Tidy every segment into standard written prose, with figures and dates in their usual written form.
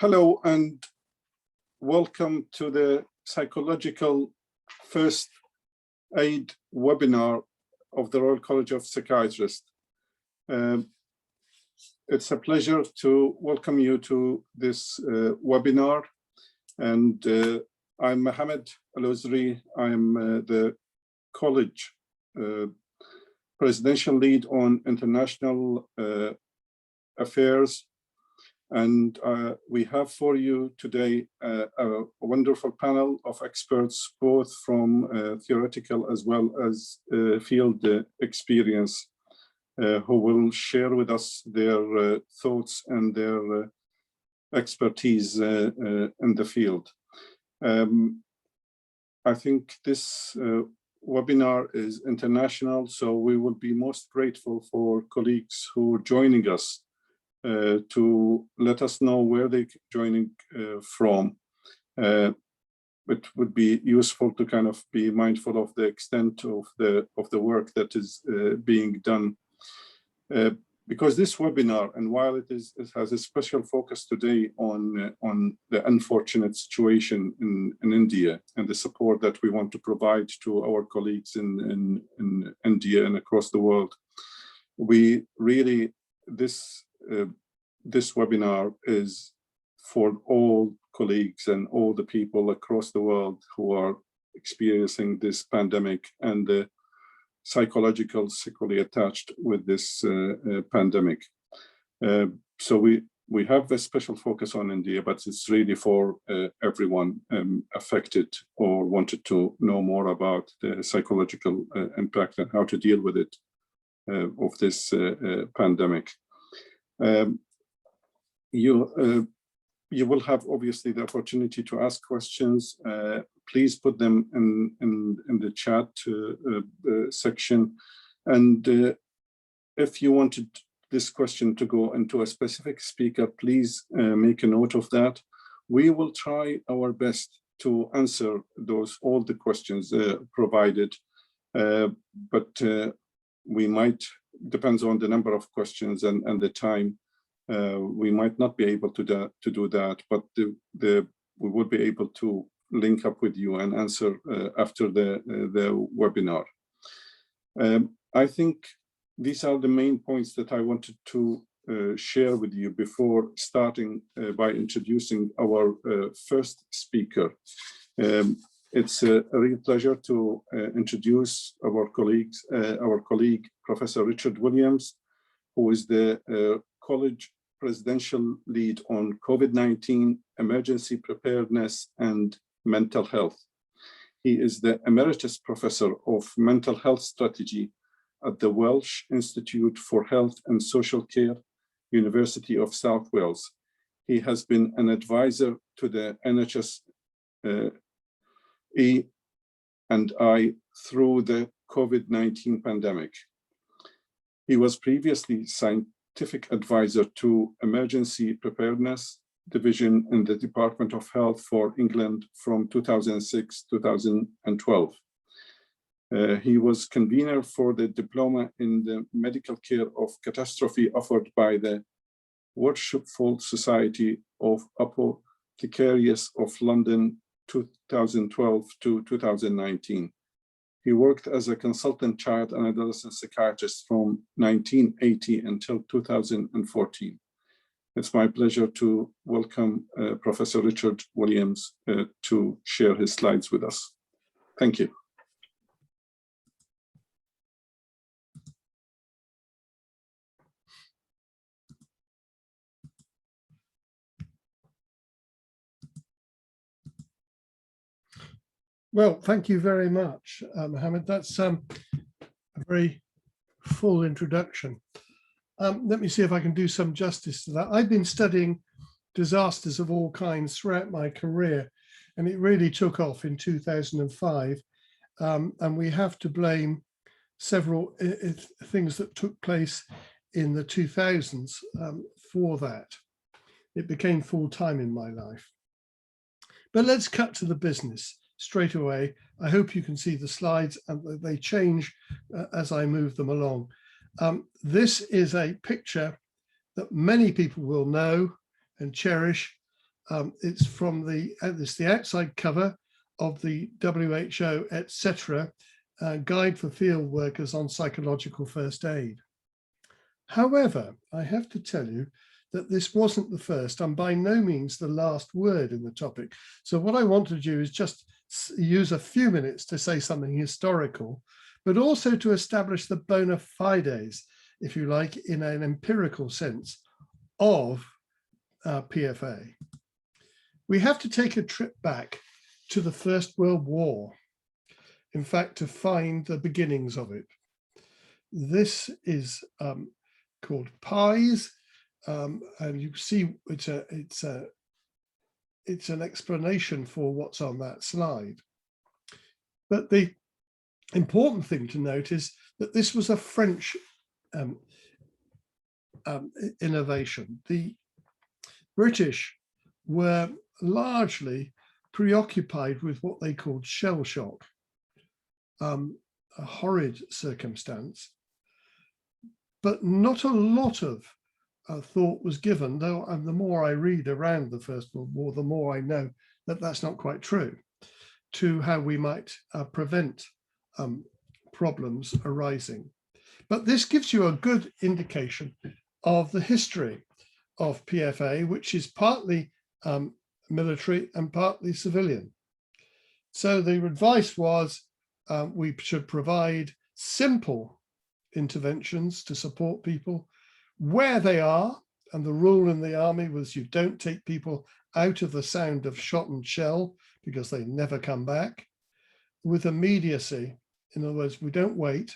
Hello and welcome to the Psychological First Aid webinar of the Royal College of Psychiatrists. It's a pleasure to welcome you to this webinar, and I'm Mohammed Al-Uzri. I'm the college presidential lead on international affairs. And we have for you today a wonderful panel of experts, both from theoretical as well as field experience, who will share with us their thoughts and their expertise in the field. I think this webinar is international, so we will be most grateful for colleagues who are joining us to let us know where they're joining from. It would be useful to kind of be mindful of the extent of the work that is being done. Because this webinar, and while it has a special focus today on the unfortunate situation in India and the support that we want to provide to our colleagues in India and across the world, we really, this webinar is for all colleagues and all the people across the world who are experiencing this pandemic and the psychological sequelae attached with this pandemic. So we have a special focus on India, but it's really for everyone affected or wanted to know more about the psychological impact and how to deal with it of this pandemic. You will have obviously the opportunity to ask questions. Please put them in the chat section. And if you wanted this question to go into a specific speaker, please make a note of that. We will try our best to answer all the questions provided, but we might, depends on the number of questions and the time, we might not be able to do that, but we would be able to link up with you and answer after the webinar. I think these are the main points that I wanted to share with you before starting by introducing our first speaker. It's a real pleasure to introduce our colleague, Professor Richard Williams, who is the college presidential lead on COVID-19 emergency preparedness and mental health. He is the emeritus professor of mental health strategy at the Welsh Institute for Health and Social Care, University of South Wales. He has been an advisor to the NHS E&I through the COVID-19 pandemic. He was previously scientific advisor to Emergency Preparedness Division in the Department of Health for England from 2006-2012. He was convener for the Diploma in the Medical Care of Catastrophe offered by the Worshipful Society of Apothecaries of London 2012-2019. He worked as a consultant child and adolescent psychiatrist from 1980 until 2014. It's my pleasure to welcome Professor Richard Williams to share his slides with us. Thank you. Well, thank you very much, Mohammed. That's a very full introduction. Let me see if I can do some justice to that. I've been studying disasters of all kinds throughout my career, and it really took off in 2005. And we have to blame several things that took place in the 2000s for that. It became full-time in my life. But let's cut to the business straight away. I hope you can see the slides and they change as I move them along. This is a picture that many people will know and cherish It's from it's the outside cover of the WHO, etc. Guide for field workers on psychological first aid. However, I have to tell you that this wasn't the first and by no means the last word in the topic. So what I want to do is just use a few minutes to say something historical, but also to establish the bona fides, if you like, in an empirical sense of PFA. We have to take a trip back to the First World War, in fact, to find the beginnings of it. This is called PIES, and you see it's an explanation for what's on that slide. But the important thing to note is that this was a French innovation. The British were largely preoccupied with what they called shell shock, a horrid circumstance, but not a lot of thought was given, though the more I read around the First World War, the more I know that that's not quite true, to how we might prevent problems arising. But this gives you a good indication of the history of PFA, which is partly military and partly civilian. So the advice was we should provide simple interventions to support people where they are. And the rule in the army was you don't take people out of the sound of shot and shell because they never come back. With immediacy, in other words, we don't wait.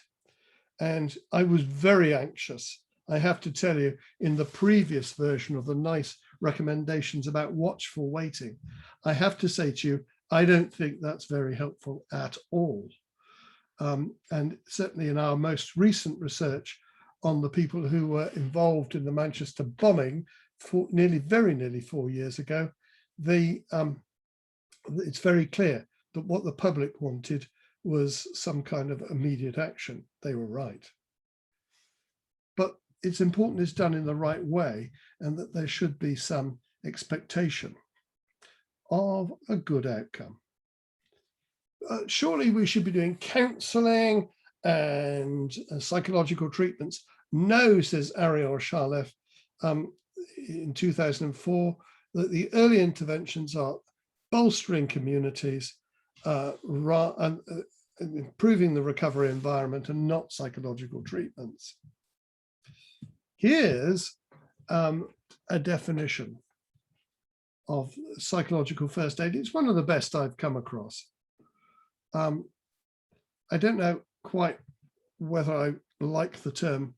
And I was very anxious, I have to tell you, in the previous version of the nice recommendations about watchful waiting. I have to say to you, I don't think that's very helpful at all. And certainly in our most recent research on the people who were involved in the Manchester bombing very nearly 4 years ago, it's very clear that what the public wanted was some kind of immediate action. They were right. But it's important it's done in the right way and that there should be some expectation of a good outcome. Surely we should be doing counselling and psychological treatments. No, says Ariel Sharleff in 2004, that the early interventions are bolstering communities and improving the recovery environment and not psychological treatments. Here's a definition of psychological first aid. It's one of the best I've come across. I don't know quite whether I like the term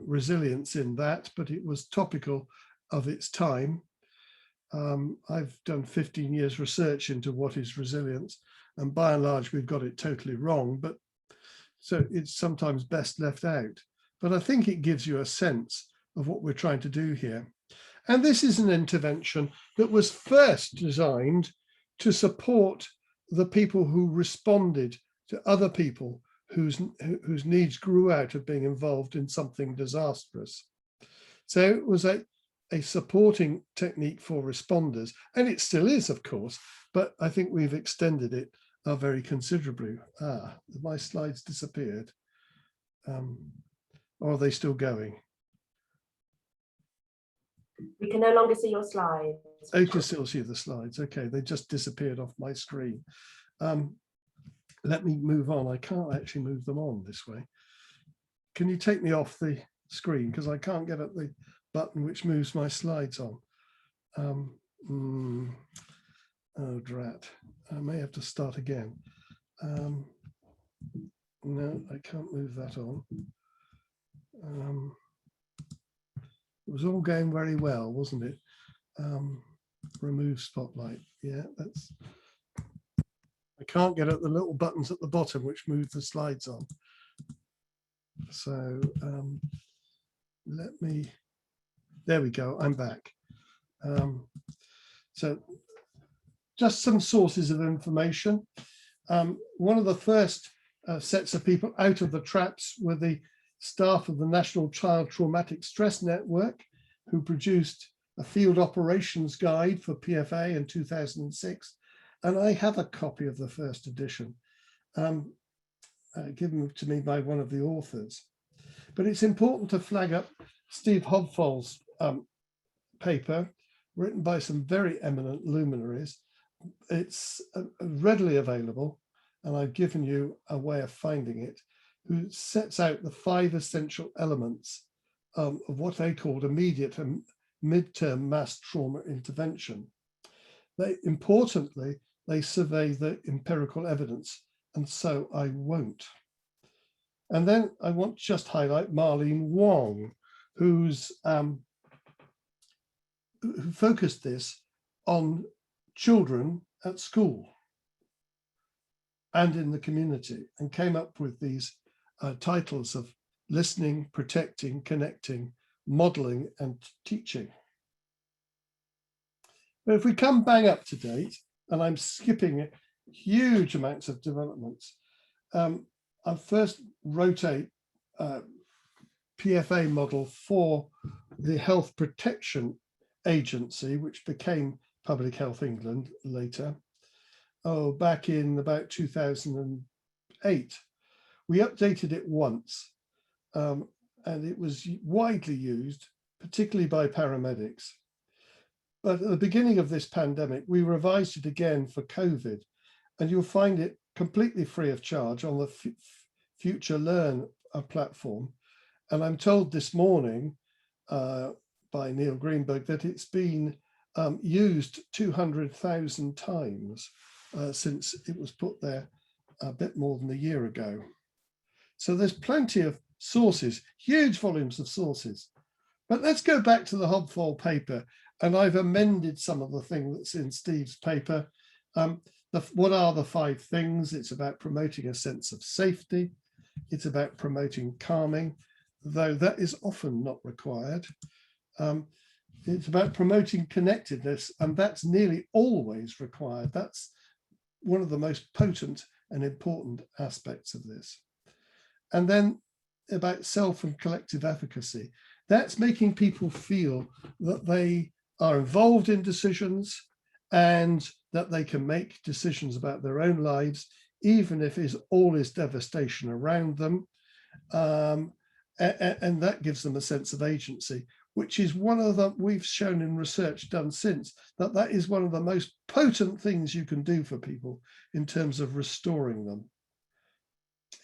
resilience in that, but it was topical of its time. I've done 15 years research into what is resilience, and by and large, we've got it totally wrong, but so it's sometimes best left out. But I think it gives you a sense of what we're trying to do here. And this is an intervention that was first designed to support the people who responded to other people whose needs grew out of being involved in something disastrous. So it was a supporting technique for responders, and it still is, of course, but I think we've extended it very considerably. My slides disappeared. Or are they still going? We can no longer see your slides. Oh, you can still see the slides. Okay, they just disappeared off my screen. Let me move on. I can't actually move them on this way. Can you take me off the screen? Because I can't get at the button which moves my slides on. Oh, drat. I may have to start again. No, I can't move that on. It was all going very well, wasn't it? Remove spotlight. Yeah, that's. I can't get at the little buttons at the bottom which move the slides on. So let me. There we go. I'm back. So just some sources of information. One of the first sets of people out of the traps were the staff of the National Child Traumatic Stress Network, who produced a field operations guide for PFA in 2006, and I have a copy of the first edition, given to me by one of the authors. But it's important to flag up Steve Hobfall's paper, written by some very eminent luminaries. It's readily available, and I've given you a way of finding it, who sets out the 5 essential elements of what they called immediate and midterm mass trauma intervention. Importantly, they survey the empirical evidence, and so I won't. And then I want to just highlight Marlene Wong, who focused this on children at school and in the community, and came up with these titles of listening, protecting, connecting, modeling, and teaching. But if we come bang up to date, and I'm skipping huge amounts of developments, I first wrote a PFA model for the Health Protection Agency, which became Public Health England later, back in about 2008. We updated it once, and it was widely used, particularly by paramedics. But at the beginning of this pandemic, we revised it again for COVID, and you'll find it completely free of charge on the Future Learn platform. And I'm told this morning by Neil Greenberg that it's been used 200,000 times since it was put there a bit more than a year ago. So there's plenty of sources, huge volumes of sources. But let's go back to the Hobfall paper, and I've amended some of the things that's in Steve's paper. What are the 5 things? It's about promoting a sense of safety. It's about promoting calming, though that is often not required. It's about promoting connectedness, and that's nearly always required. That's one of the most potent and important aspects of this. And then about self and collective efficacy. That's making people feel that they are involved in decisions and that they can make decisions about their own lives, even if all is devastation around them. And that gives them a sense of agency, which is one of the, we've shown in research done since, that is one of the most potent things you can do for people in terms of restoring them.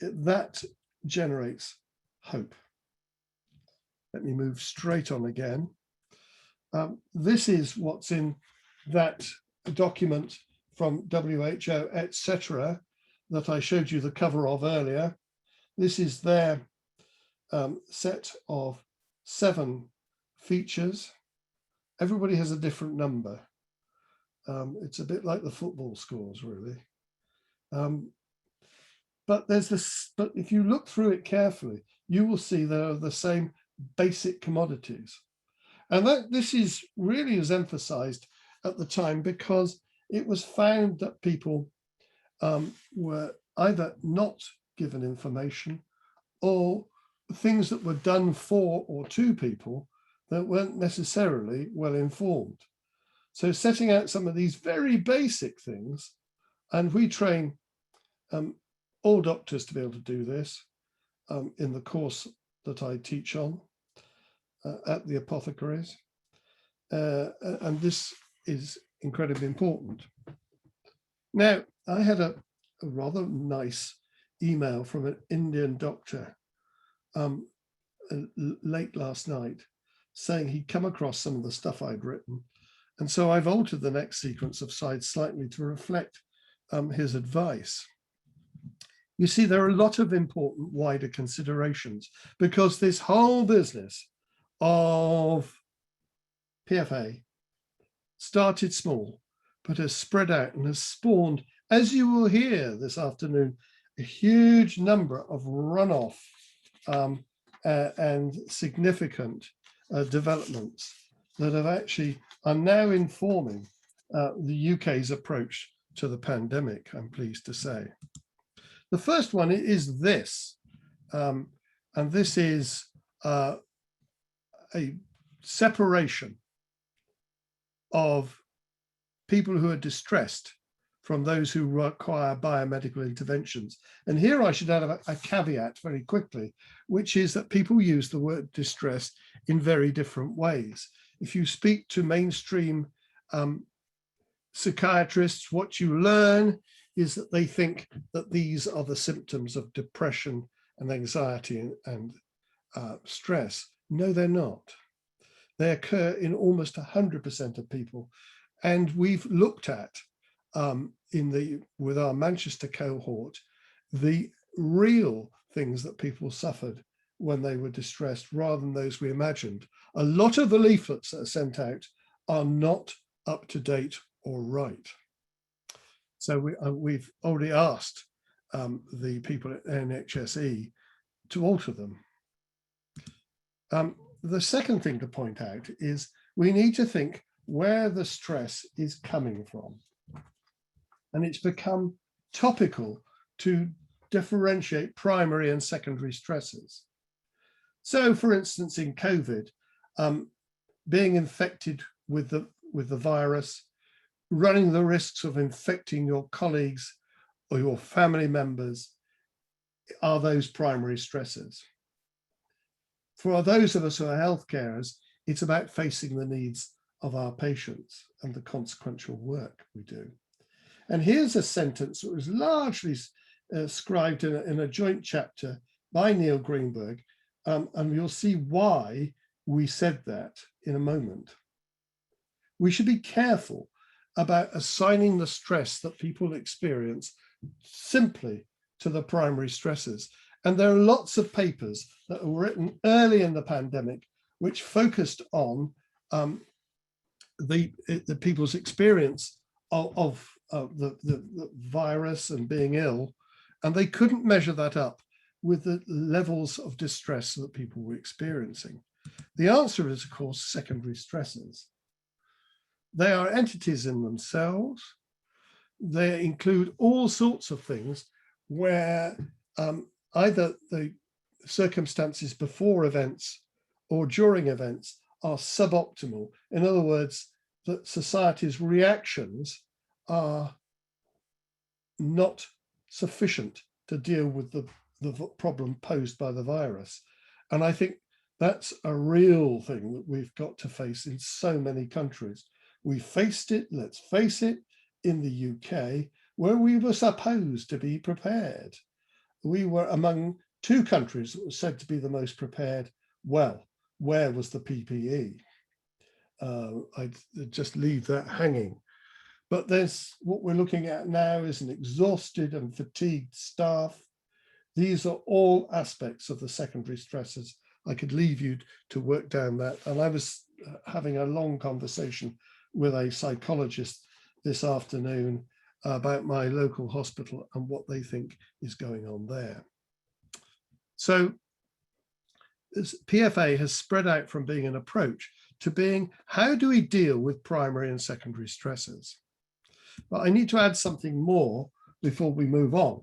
That generates hope. Let me move straight on again. This is what's in that document from WHO, etc., that I showed you the cover of earlier. This is their set of 7 features. Everybody has a different number. It's a bit like the football scores, really. But there's this. But if you look through it carefully, you will see there are the same basic commodities, and that this is really is emphasized at the time because it was found that people were either not given information or things that were done for or to people that weren't necessarily well informed. So setting out some of these very basic things, and we train all doctors to be able to do this in the course that I teach on at the apothecaries. And this is incredibly important. Now, I had a rather nice email from an Indian doctor late last night saying he'd come across some of the stuff I'd written. And so I've altered the next sequence of slides slightly to reflect his advice. You see, there are a lot of important wider considerations because this whole business of PFA started small, but has spread out and has spawned, as you will hear this afternoon, a huge number of runoff and significant developments that have actually are now informing the UK's approach to the pandemic, I'm pleased to say. The first one is this, and this is a separation of people who are distressed from those who require biomedical interventions. And here I should add a caveat very quickly, which is that people use the word distress in very different ways. If you speak to mainstream psychiatrists, what you learn is that they think that these are the symptoms of depression and anxiety and stress. No, they're not. They occur in almost 100% of people. And we've looked at, with our Manchester cohort, the real things that people suffered when they were distressed rather than those we imagined. A lot of the leaflets that are sent out are not up to date or right. So we've already asked the people at NHSE to alter them. The second thing to point out is we need to think where the stress is coming from. And it's become topical to differentiate primary and secondary stresses. So for instance, in COVID, being infected with the virus, running the risks of infecting your colleagues or your family members are those primary stresses. For those of us who are health carers, it's about facing the needs of our patients and the consequential work we do. And here's a sentence that was largely scribed in a joint chapter by Neil Greenberg, and you'll see why we said that in a moment. We should be careful about assigning the stress that people experience simply to the primary stresses. And there are lots of papers that were written early in the pandemic which focused on the people's experience of the virus and being ill, and they couldn't measure that up with the levels of distress that people were experiencing. The answer is, of course, secondary stresses. They are entities in themselves. They include all sorts of things where either the circumstances before events or during events are suboptimal. In other words, that society's reactions are not sufficient to deal with the problem posed by the virus. And I think that's a real thing that we've got to face in so many countries. We faced it, let's face it, in the UK, where we were supposed to be prepared. We were among two countries that were said to be the most prepared. Well, where was the PPE? I'd just leave that hanging. But what we're looking at now is an exhausted and fatigued staff. These are all aspects of the secondary stresses. I could leave you to work down that. And I was having a long conversation with a psychologist this afternoon about my local hospital and what they think is going on there. So this PFA has spread out from being an approach to being, how do we deal with primary and secondary stresses? But I need to add something more before we move on.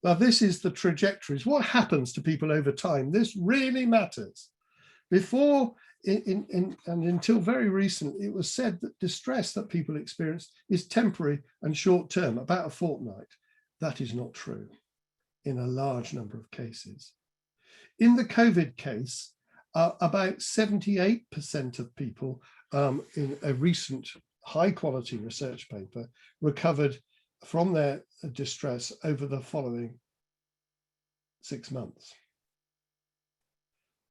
Now, this is the trajectories. What happens to people over time? This really matters. Before, and until very recently, it was said that distress that people experience is temporary and short-term, about a fortnight. That is not true in a large number of cases. In the COVID case, about 78% of people in a recent high-quality research paper recovered from their distress over the following 6 months.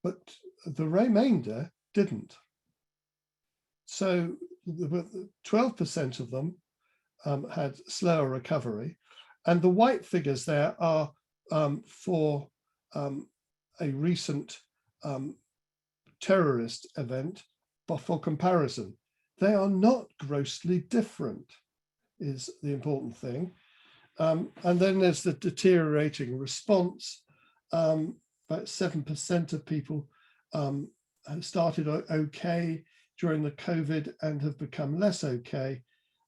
But the remainder didn't. So 12% of them had slower recovery, and the white figures there are for a recent terrorist event, but for comparison, they are not grossly different, is the important thing. And then there's the deteriorating response. About 7% of people have started okay during the COVID and have become less okay,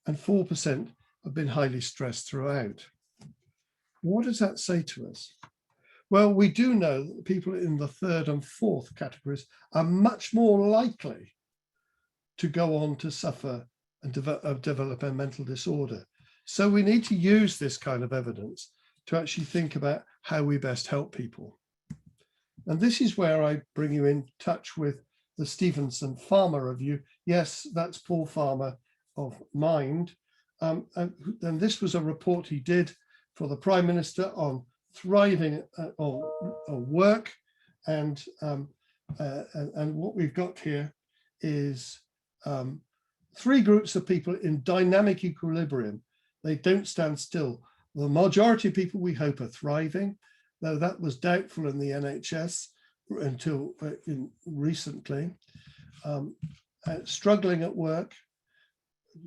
and 4% have been highly stressed throughout. What does that say to us? Well, we do know that people in the third and fourth categories are much more likely to go on to suffer and develop a mental disorder. So we need to use this kind of evidence to actually think about how we best help people. And this is where I bring you in touch with the Stevenson Farmer review. Yes, that's Paul Farmer of Mind. And this was a report he did for the Prime Minister on thriving or work. And what we've got here is 3 groups of people in dynamic equilibrium. They don't stand still. The majority of people we hope are thriving, though that was doubtful in the NHS until recently. Struggling at work,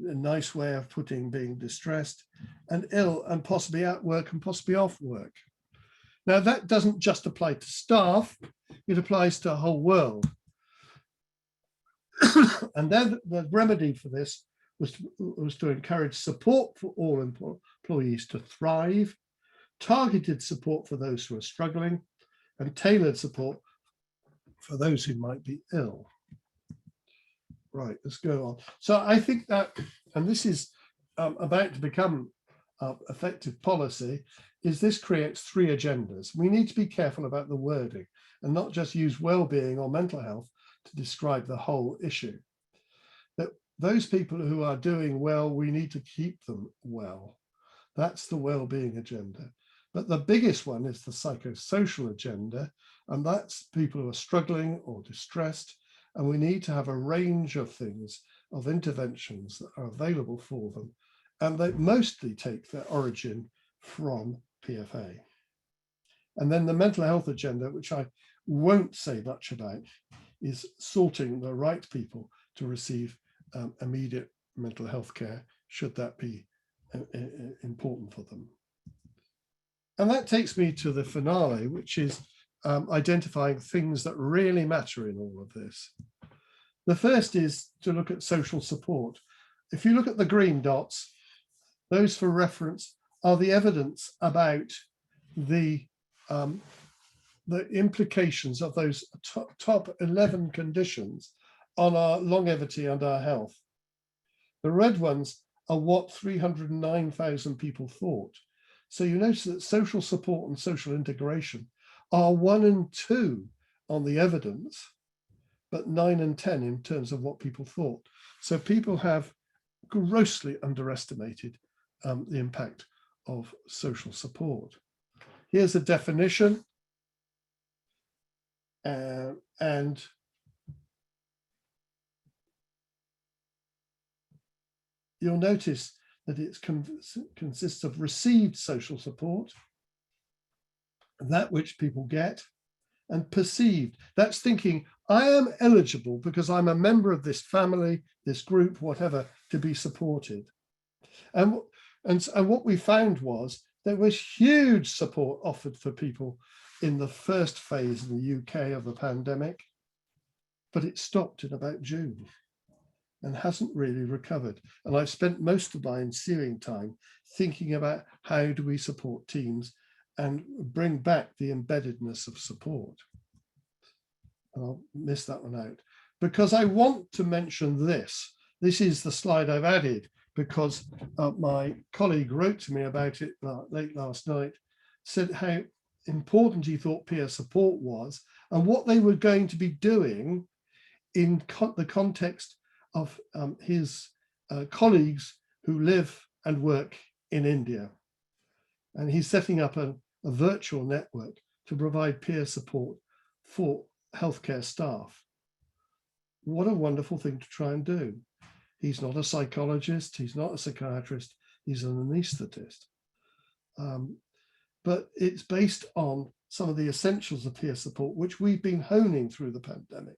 a nice way of putting being distressed, and ill and possibly at work and possibly off work. Now that doesn't just apply to staff, it applies to the whole world. And then the remedy for this was to encourage support for all employees to thrive, targeted support for those who are struggling, and tailored support for those who might be ill. Right, let's go on. So I think that, and this is about to become effective policy, is this creates 3 agendas. We need to be careful about the wording and not just use well-being or mental health to describe the whole issue. That those people who are doing well, we need to keep them well. That's the well-being agenda. But the biggest one is the psychosocial agenda, and that's people who are struggling or distressed. And we need to have a range of things, of interventions that are available for them. And they mostly take their origin from PFA. And then the mental health agenda, which I won't say much about, is sorting the right people to receive immediate mental health care, should that be important for them. And that takes me to the finale, which is identifying things that really matter in all of this. The first is to look at social support. If you look at the green dots, those for reference are the evidence about the implications of those top 11 conditions on our longevity and our health. The red ones are what 309,000 people thought. So you notice that social support and social integration are 1 and 2 on the evidence, but 9 and 10 in terms of what people thought. So people have grossly underestimated the impact of social support. Here's a definition, and you'll notice that it consists of received social support, that which people get, and perceived. That's thinking, I am eligible because I'm a member of this family, this group, whatever, to be supported. And what we found was there was huge support offered for people in the first phase in the UK of the pandemic, but it stopped in about June and hasn't really recovered. And I've spent most of my ensuing time thinking about how do we support teams and bring back the embeddedness of support. And I'll miss that one out because I want to mention this. This is the slide I've added because my colleague wrote to me about it late last night, said how important he thought peer support was and what they were going to be doing in the context of his colleagues who live and work in India. And he's setting up a virtual network to provide peer support for healthcare staff. What a wonderful thing to try and do. He's not a psychologist, he's not a psychiatrist, he's an anaesthetist. But it's based on some of the essentials of peer support, which we've been honing through the pandemic,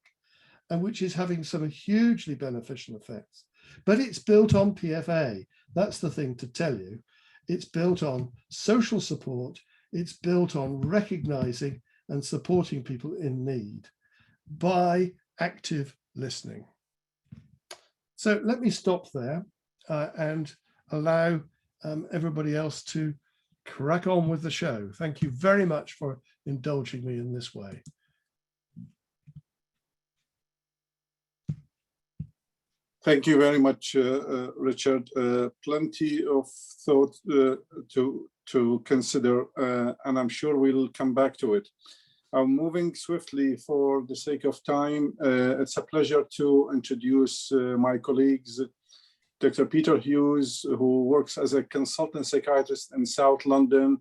and which is having some hugely beneficial effects. But it's built on PFA. That's the thing to tell you. It's built on social support. It's built on recognizing and supporting people in need by active listening. So let me stop there and allow everybody else to crack on with the show. Thank you very much for indulging me in this way. Thank you very much, Richard. Plenty of thought to consider, and I'm sure we'll come back to it. I'm moving swiftly for the sake of time. It's a pleasure to introduce my colleagues, Dr. Peter Hughes, who works as a consultant psychiatrist in South London.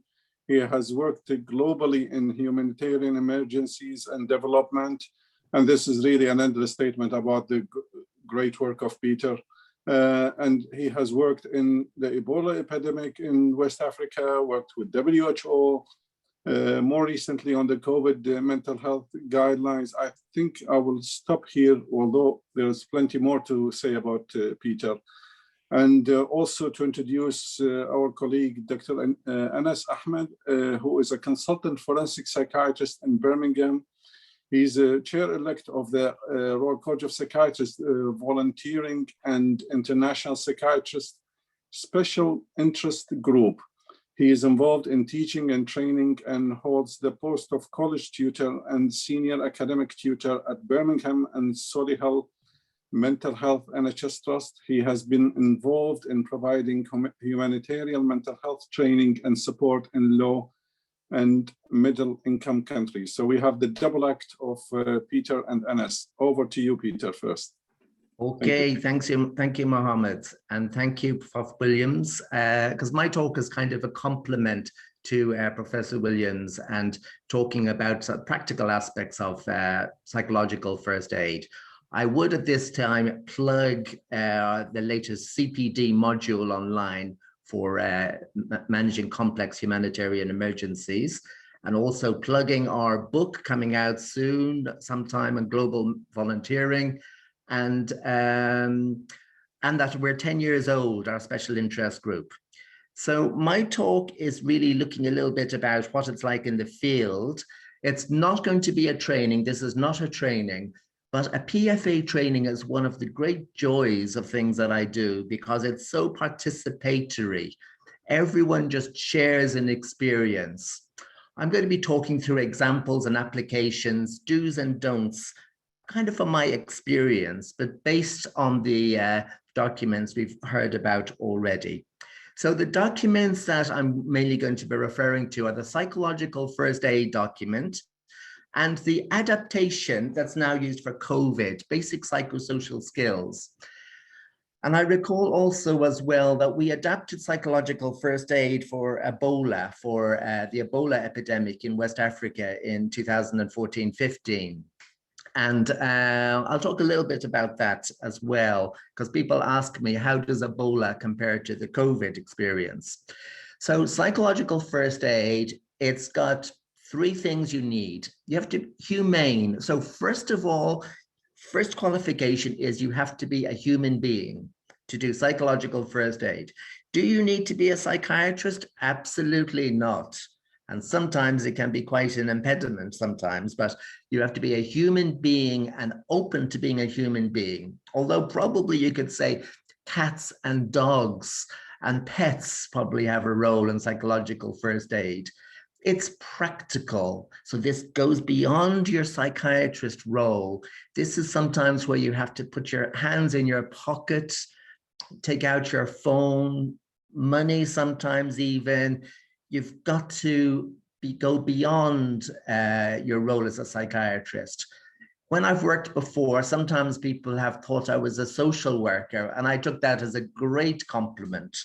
He has worked globally in humanitarian emergencies and development. And this is really an understatement about the great work of Peter. And he has worked in the Ebola epidemic in West Africa, worked with WHO, more recently on the COVID mental health guidelines. I think I will stop here, although there's plenty more to say about Peter. And also to introduce our colleague, Dr. Anas Ahmed, who is a consultant forensic psychiatrist in Birmingham. He's a chair-elect of the Royal College of Psychiatrists Volunteering and International Psychiatrist Special Interest Group. He is involved in teaching and training and holds the post of college tutor and senior academic tutor at Birmingham and Solihull Mental Health NHS Trust. He has been involved in providing humanitarian mental health training and support in low and middle income countries. So we have the double act of Peter and Anas. Over to you, Peter, first. Okay, thank you, Mohammed, and thank you, Prof. Williams, because my talk is kind of a complement to Professor Williams and talking about practical aspects of psychological first aid. I would at this time plug the latest CPD module online for managing complex humanitarian emergencies, and also plugging our book coming out soon, sometime on global volunteering, and that we're 10 years old, our special interest group. So my talk is really looking a little bit about what it's like in the field. It's not going to be a training. This is not a training. But a PFA training is one of the great joys of things that I do because it's so participatory. Everyone just shares an experience. I'm going to be talking through examples and applications, do's and don'ts, kind of from my experience, but based on the documents we've heard about already. So the documents that I'm mainly going to be referring to are the psychological first aid document, and the adaptation that's now used for COVID, basic psychosocial skills. And I recall also as well that we adapted psychological first aid for Ebola, for the Ebola epidemic in West Africa in 2014-15. And I'll talk a little bit about that as well, because people ask me, how does Ebola compare to the COVID experience? So psychological first aid, it's got three things you need. You have to be humane. So first of all, first qualification is you have to be a human being to do psychological first aid. Do you need to be a psychiatrist? Absolutely not. And sometimes it can be quite an impediment sometimes, but you have to be a human being and open to being a human being. Although probably you could say cats and dogs and pets probably have a role in psychological first aid. It's practical. So this goes beyond your psychiatrist role. This is sometimes where you have to put your hands in your pocket, take out your phone, money sometimes even. You've got to go beyond your role as a psychiatrist. When I've worked before, sometimes people have thought I was a social worker, and I took that as a great compliment,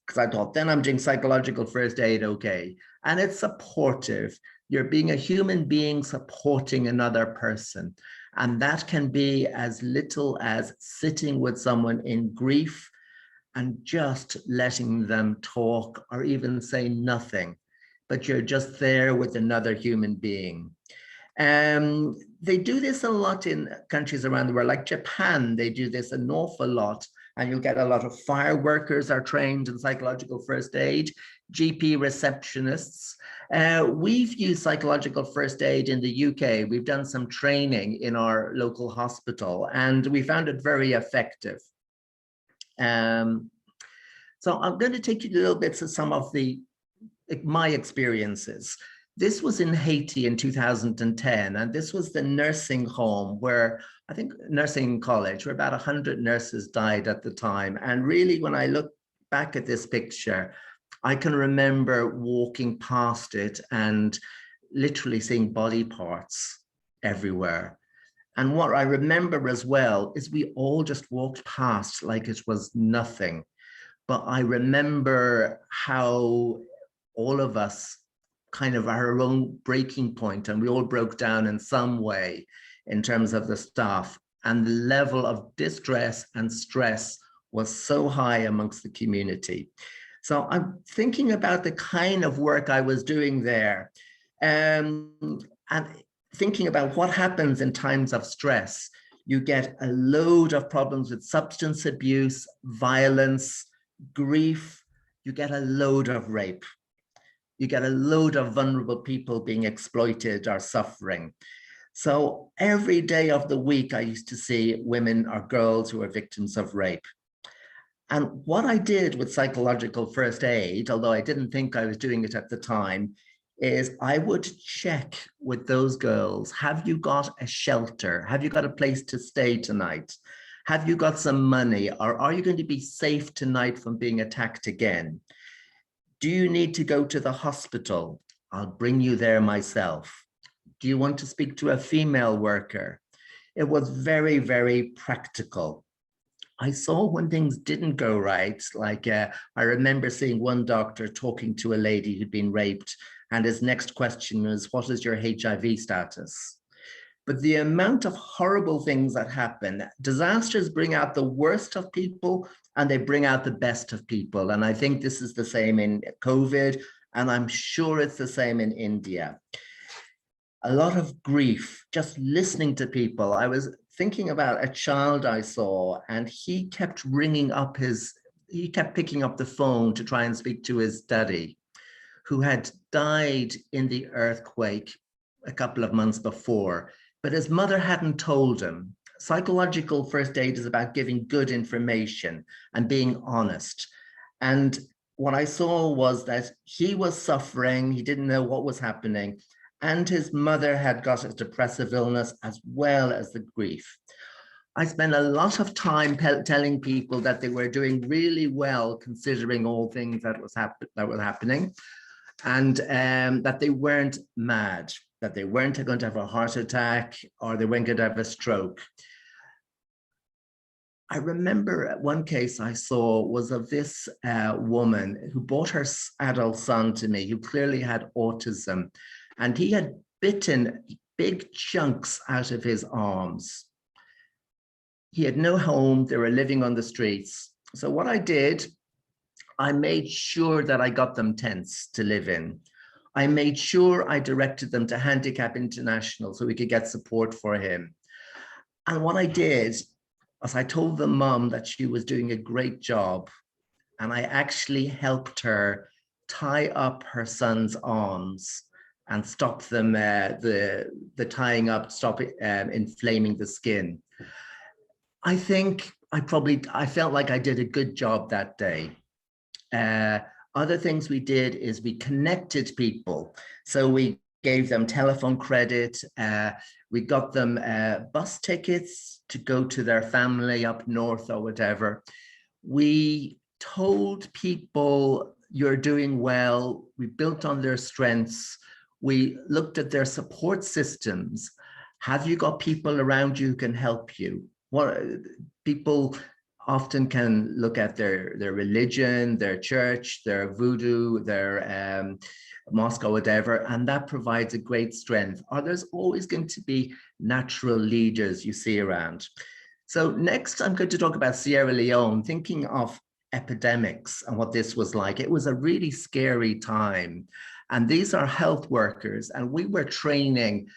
because I thought, then I'm doing psychological first aid, okay. And it's supportive. You're being a human being supporting another person. And that can be as little as sitting with someone in grief and just letting them talk or even say nothing, but you're just there with another human being. They do this a lot in countries around the world, like Japan, they do this an awful lot. And you'll get a lot of fire workers are trained in psychological first aid, GP receptionists. We've used psychological first aid in the UK. We've done some training in our local hospital, and we found it very effective. So I'm going to take you a little bit to some of my experiences. This was in Haiti in 2010, and this was the nursing home where, I think nursing college, where about 100 nurses died at the time. And really, when I look back at this picture, I can remember walking past it and literally seeing body parts everywhere. And what I remember as well is we all just walked past like it was nothing. But I remember how all of us kind of our own breaking point, and we all broke down in some way in terms of the staff, and the level of distress and stress was so high amongst the community. So I'm thinking about the kind of work I was doing there, and thinking about what happens in times of stress. You get a load of problems with substance abuse, violence, grief. You get a load of rape. You get a load of vulnerable people being exploited or suffering. So every day of the week, I used to see women or girls who were victims of rape. And what I did with psychological first aid, although I didn't think I was doing it at the time, is I would check with those girls, have you got a shelter? Have you got a place to stay tonight? Have you got some money? Or are you going to be safe tonight from being attacked again? Do you need to go to the hospital? I'll bring you there myself. Do you want to speak to a female worker? It was very, very practical. I saw when things didn't go right, like I remember seeing one doctor talking to a lady who'd been raped, and his next question was, what is your HIV status? But the amount of horrible things that happen, disasters bring out the worst of people and they bring out the best of people. And I think this is the same in COVID, and I'm sure it's the same in India. A lot of grief, just listening to people. I was thinking about a child I saw, and he kept picking up the phone to try and speak to his daddy, who had died in the earthquake a couple of months before, but his mother hadn't told him. Psychological first aid is about giving good information and being honest. And what I saw was that he was suffering, he didn't know what was happening, and his mother had got a depressive illness as well as the grief. I spent a lot of time telling people that they were doing really well considering all things that were happening, and that they weren't mad, that they weren't going to have a heart attack or they weren't going to have a stroke. I remember one case I saw was of this woman who brought her adult son to me, who clearly had autism, and he had bitten big chunks out of his arms. He had no home, they were living on the streets. So what I did, I made sure that I got them tents to live in. I made sure I directed them to Handicap International so we could get support for him. And what I did was I told the mum that she was doing a great job, and I actually helped her tie up her son's arms and stop them, the tying up, stop inflaming the skin. I think I felt like I did a good job that day. Other things we did is we connected people. So we gave them telephone credit. We got them bus tickets to go to their family up north or whatever. We told people you're doing well. We built on their strengths. We looked at their support systems. Have you got people around you who can help you? What people often can look at their religion, their church, their voodoo, their mosque or whatever, and that provides a great strength. Or there's always going to be natural leaders you see around. So next, I'm going to talk about Sierra Leone, thinking of epidemics and what this was like. It was a really scary time. And these are health workers, and we were training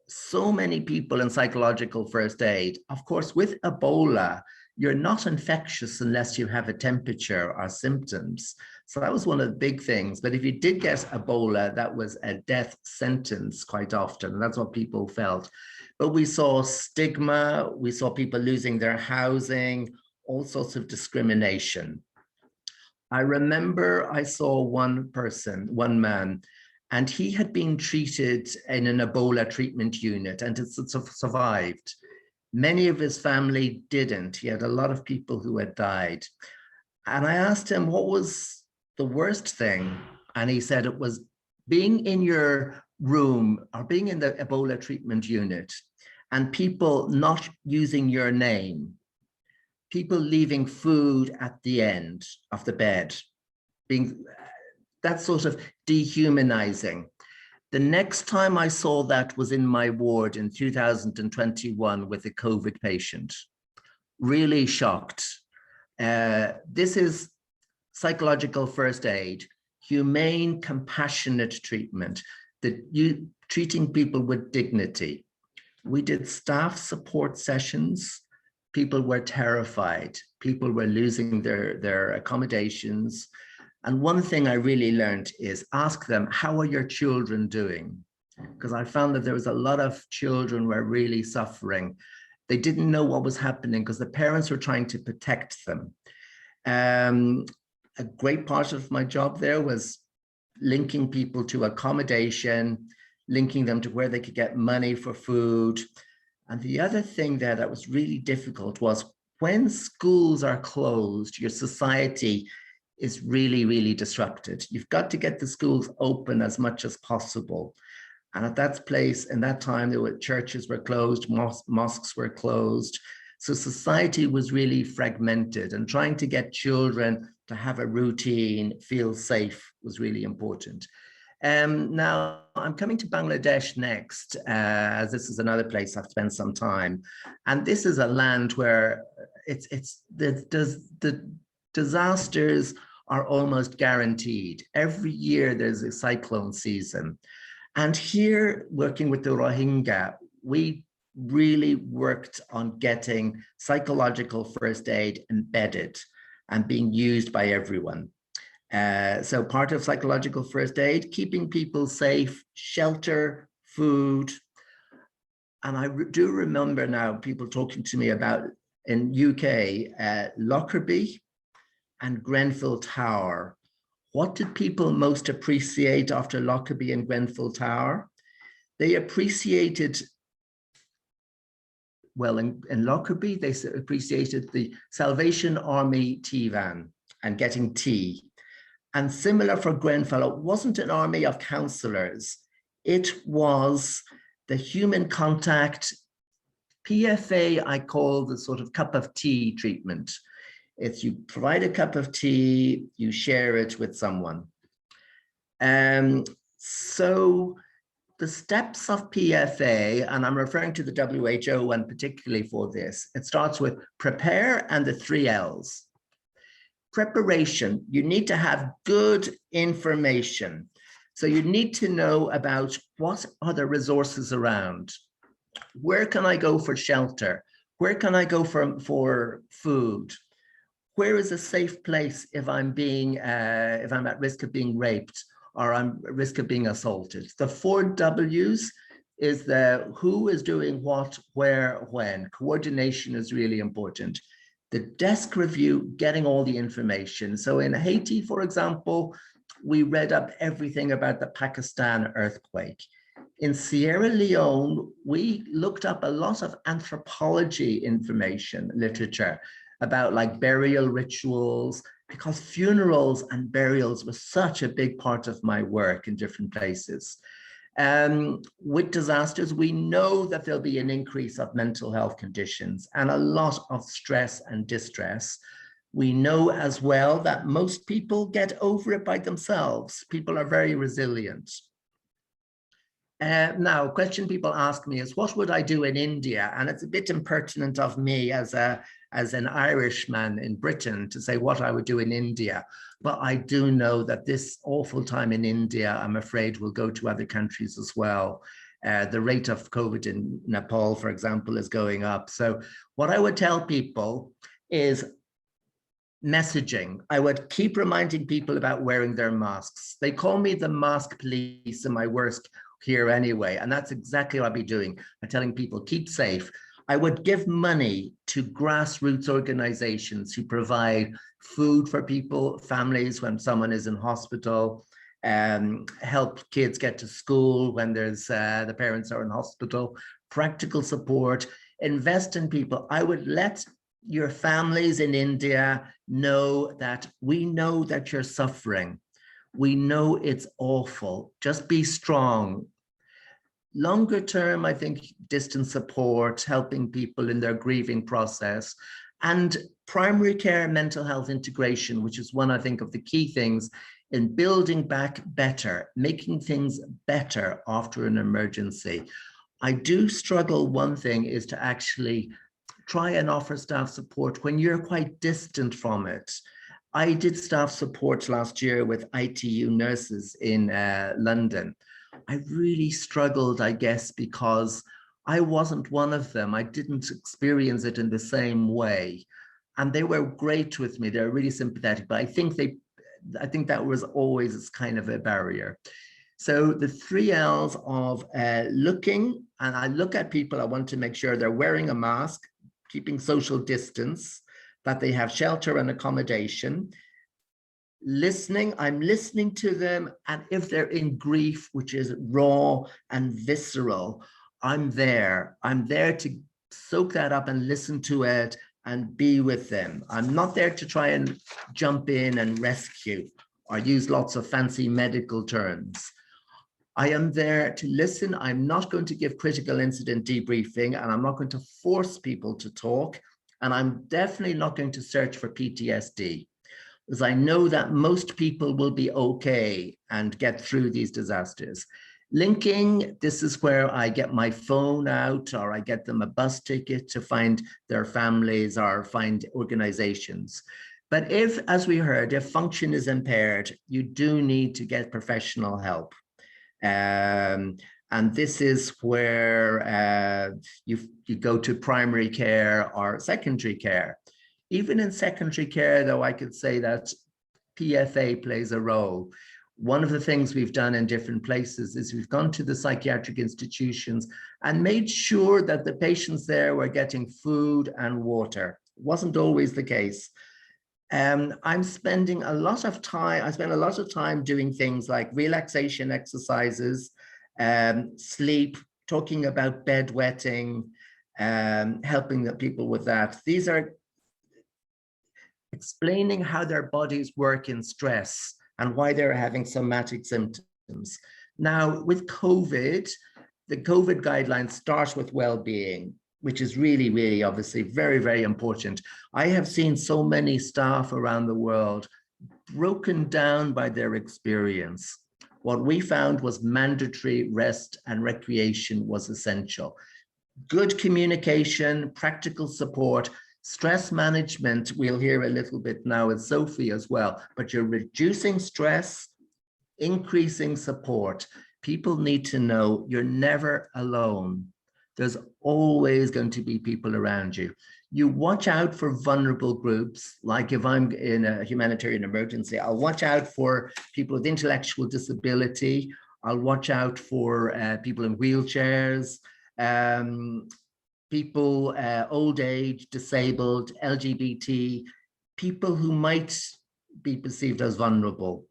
so many people in psychological first aid. Of course, with Ebola, you're not infectious unless you have a temperature or symptoms. So that was one of the big things. But if you did get Ebola, that was a death sentence quite often. And that's what people felt. But we saw stigma, we saw people losing their housing, all sorts of discrimination. I remember I saw one man, And he had been treated in an Ebola treatment unit and had survived. Many of his family didn't. He had a lot of people who had died. And I asked him, what was the worst thing? And he said it was being in your room or being in the Ebola treatment unit and people not using your name, people leaving food at the end of the bed, being that sort of dehumanizing. The next time I saw that was in my ward in 2021 with a COVID patient. Really shocked. This is psychological first aid, humane, compassionate treatment, treating people with dignity. We did staff support sessions. People were terrified. People were losing their accommodations. And one thing I really learned is ask them, how are your children doing? Because I found that there was a lot of children were really suffering. They didn't know what was happening because the parents were trying to protect them. A great part of my job there was linking people to accommodation, linking them to where they could get money for food. And the other thing there that was really difficult was when schools are closed, your society is really, really disrupted. You've got to get the schools open as much as possible. And at that place, in that time, churches were closed, mosques were closed. So society was really fragmented, and trying to get children to have a routine, feel safe was really important. Now I'm coming to Bangladesh next, as this is another place I've spent some time. And this is a land where the disasters are almost guaranteed. Every year there's a cyclone season. And here, working with the Rohingya, we really worked on getting psychological first aid embedded and being used by everyone. So part of psychological first aid, keeping people safe, shelter, food. And I do remember now people talking to me about in UK, Lockerbie and Grenfell Tower. What did people most appreciate after Lockerbie and Grenfell Tower? They appreciated, well, in Lockerbie, they appreciated the Salvation Army tea van and getting tea. And similar for Grenfell, it wasn't an army of counselors. It was the human contact. PFA, I call the sort of cup of tea treatment. It's you provide a cup of tea, you share it with someone. So the steps of PFA, and I'm referring to the WHO one particularly for this, it starts with prepare and the 3 L's. Preparation, you need to have good information. So you need to know about what are the resources around. Where can I go for shelter? Where can I go for food? Where is a safe place if I'm at risk of being raped or I'm at risk of being assaulted? The 4 W's is the who is doing what, where, when. Coordination is really important. The desk review, getting all the information. So in Haiti, for example, we read up everything about the Pakistan earthquake. In Sierra Leone, we looked up a lot of anthropology information, literature, about like burial rituals, because funerals and burials was such a big part of my work in different places. With disasters, we know that there'll be an increase of mental health conditions and a lot of stress and distress. We know as well that most people get over it by themselves. People are very resilient. Now, a question people ask me is, what would I do in India? And it's a bit impertinent of me as an Irishman in Britain to say what I would do in India. But I do know that this awful time in India, I'm afraid, will go to other countries as well. The rate of COVID in Nepal, for example, is going up. So what I would tell people is messaging. I would keep reminding people about wearing their masks. They call me the mask police in my work here anyway, and that's exactly what I'll be doing. I'm telling people, keep safe. I would give money to grassroots organizations who provide food for people, families when someone is in hospital, help kids get to school when there's the parents are in hospital, practical support, invest in people. I would let your families in India know that we know that you're suffering. We know it's awful. Just be strong. Longer term, I think distance support, helping people in their grieving process, and primary care mental health integration, which is one, I think, of the key things in building back better, making things better after an emergency. I do struggle. One thing is to actually try and offer staff support when you're quite distant from it. I did staff support last year with ITU nurses in London. I really struggled, I guess, because I wasn't one of them. I didn't experience it in the same way. And they were great with me. They're really sympathetic, but I think that was always kind of a barrier. So the 3 L's of looking, and I look at people, I want to make sure they're wearing a mask, keeping social distance, that they have shelter and accommodation. Listening, I'm listening to them, and if they're in grief, which is raw and visceral, I'm there to soak that up and listen to it and be with them. I'm not there to try and jump in and rescue or use lots of fancy medical terms. I am there to listen. I'm not going to give critical incident debriefing, and I'm not going to force people to talk. And I'm definitely not going to search for PTSD, because I know that most people will be okay and get through these disasters. Linking, this is where I get my phone out, or I get them a bus ticket to find their families or find organizations. But if, as we heard, if function is impaired, you do need to get professional help. And this is where you go to primary care or secondary care. Even in secondary care, though, I could say that PFA plays a role. One of the things we've done in different places is we've gone to the psychiatric institutions and made sure that the patients there were getting food and water. It wasn't always the case. I'm spending a lot of time, I spend a lot of time doing things like relaxation exercises, sleep, talking about bedwetting, helping the people with that. These are explaining how their bodies work in stress and why they're having somatic symptoms. Now, with COVID, the COVID guidelines start with well-being, which is really, really obviously very, very important. I have seen so many staff around the world broken down by their experience. What we found was mandatory rest and recreation was essential. Good communication, practical support, stress management, we'll hear a little bit now with Sophie as well, but you're reducing stress, increasing support. People need to know you're never alone. There's always going to be people around you. You watch out for vulnerable groups, like if I'm in a humanitarian emergency, I'll watch out for people with intellectual disability. I'll watch out for people in wheelchairs, people, old age, disabled, LGBT, people who might be perceived as vulnerable.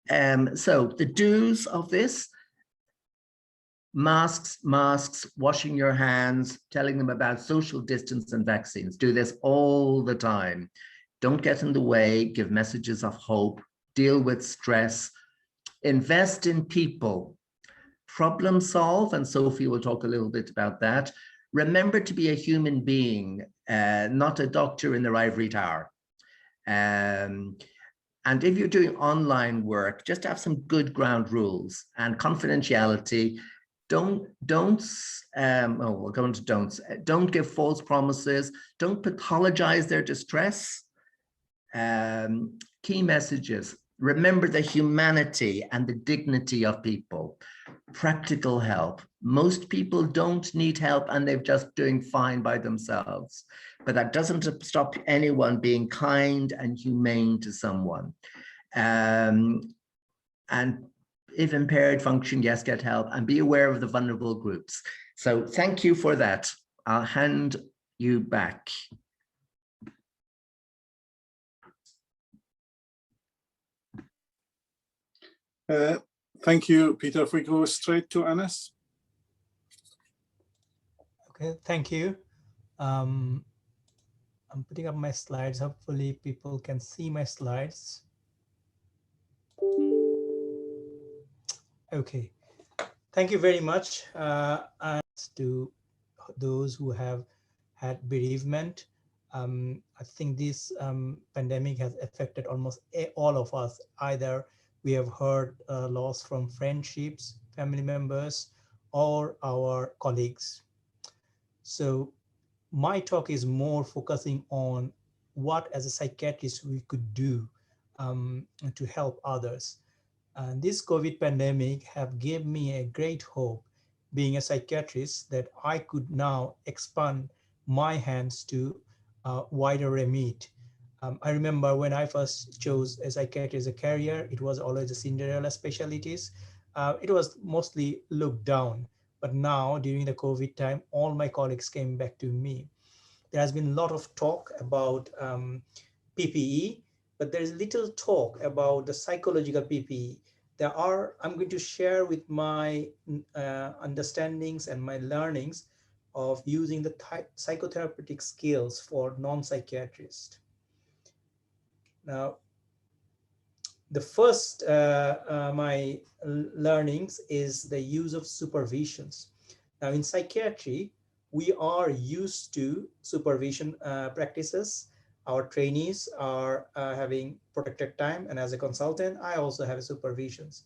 So the do's of this: masks, washing your hands, telling them about social distance and vaccines. Do this all the time. Don't get in the way, give messages of hope, deal with stress, invest in people, problem solve, and Sophie will talk a little bit about that. Remember to be a human being, not a doctor in their ivory tower. And if you're doing online work, just have some good ground rules and confidentiality. Don't give false promises. Don't pathologize their distress. Key messages: remember the humanity and the dignity of people. Practical help. Most people don't need help and they're just doing fine by themselves. But that doesn't stop anyone being kind and humane to someone. And if impaired function, yes, get help, and be aware of the vulnerable groups. So thank you for that. I'll hand you back. Thank you, Peter. If we go straight to Anas. Okay, thank you. I'm putting up my slides. Hopefully people can see my slides. Okay, thank you very much. And to those who have had bereavement, I think this pandemic has affected almost all of us. Either we have heard loss from friendships, family members, or our colleagues. So my talk is more focusing on what as a psychiatrist we could do to help others. And this COVID pandemic have given me a great hope, being a psychiatrist, that I could now expand my hands to wider remit. I remember when I first chose a psychiatry as a career, it was always a Cinderella specialties. It was mostly looked down, but now during the COVID time, all my colleagues came back to me. There has been a lot of talk about PPE, but there is little talk about the psychological PPE. I'm going to share with my understandings and my learnings of using the psychotherapeutic skills for non-psychiatrists. Now, the first my learnings is the use of supervisions. Now, in psychiatry, we are used to supervision practices. Our trainees are having protected time, and as a consultant, I also have supervisions.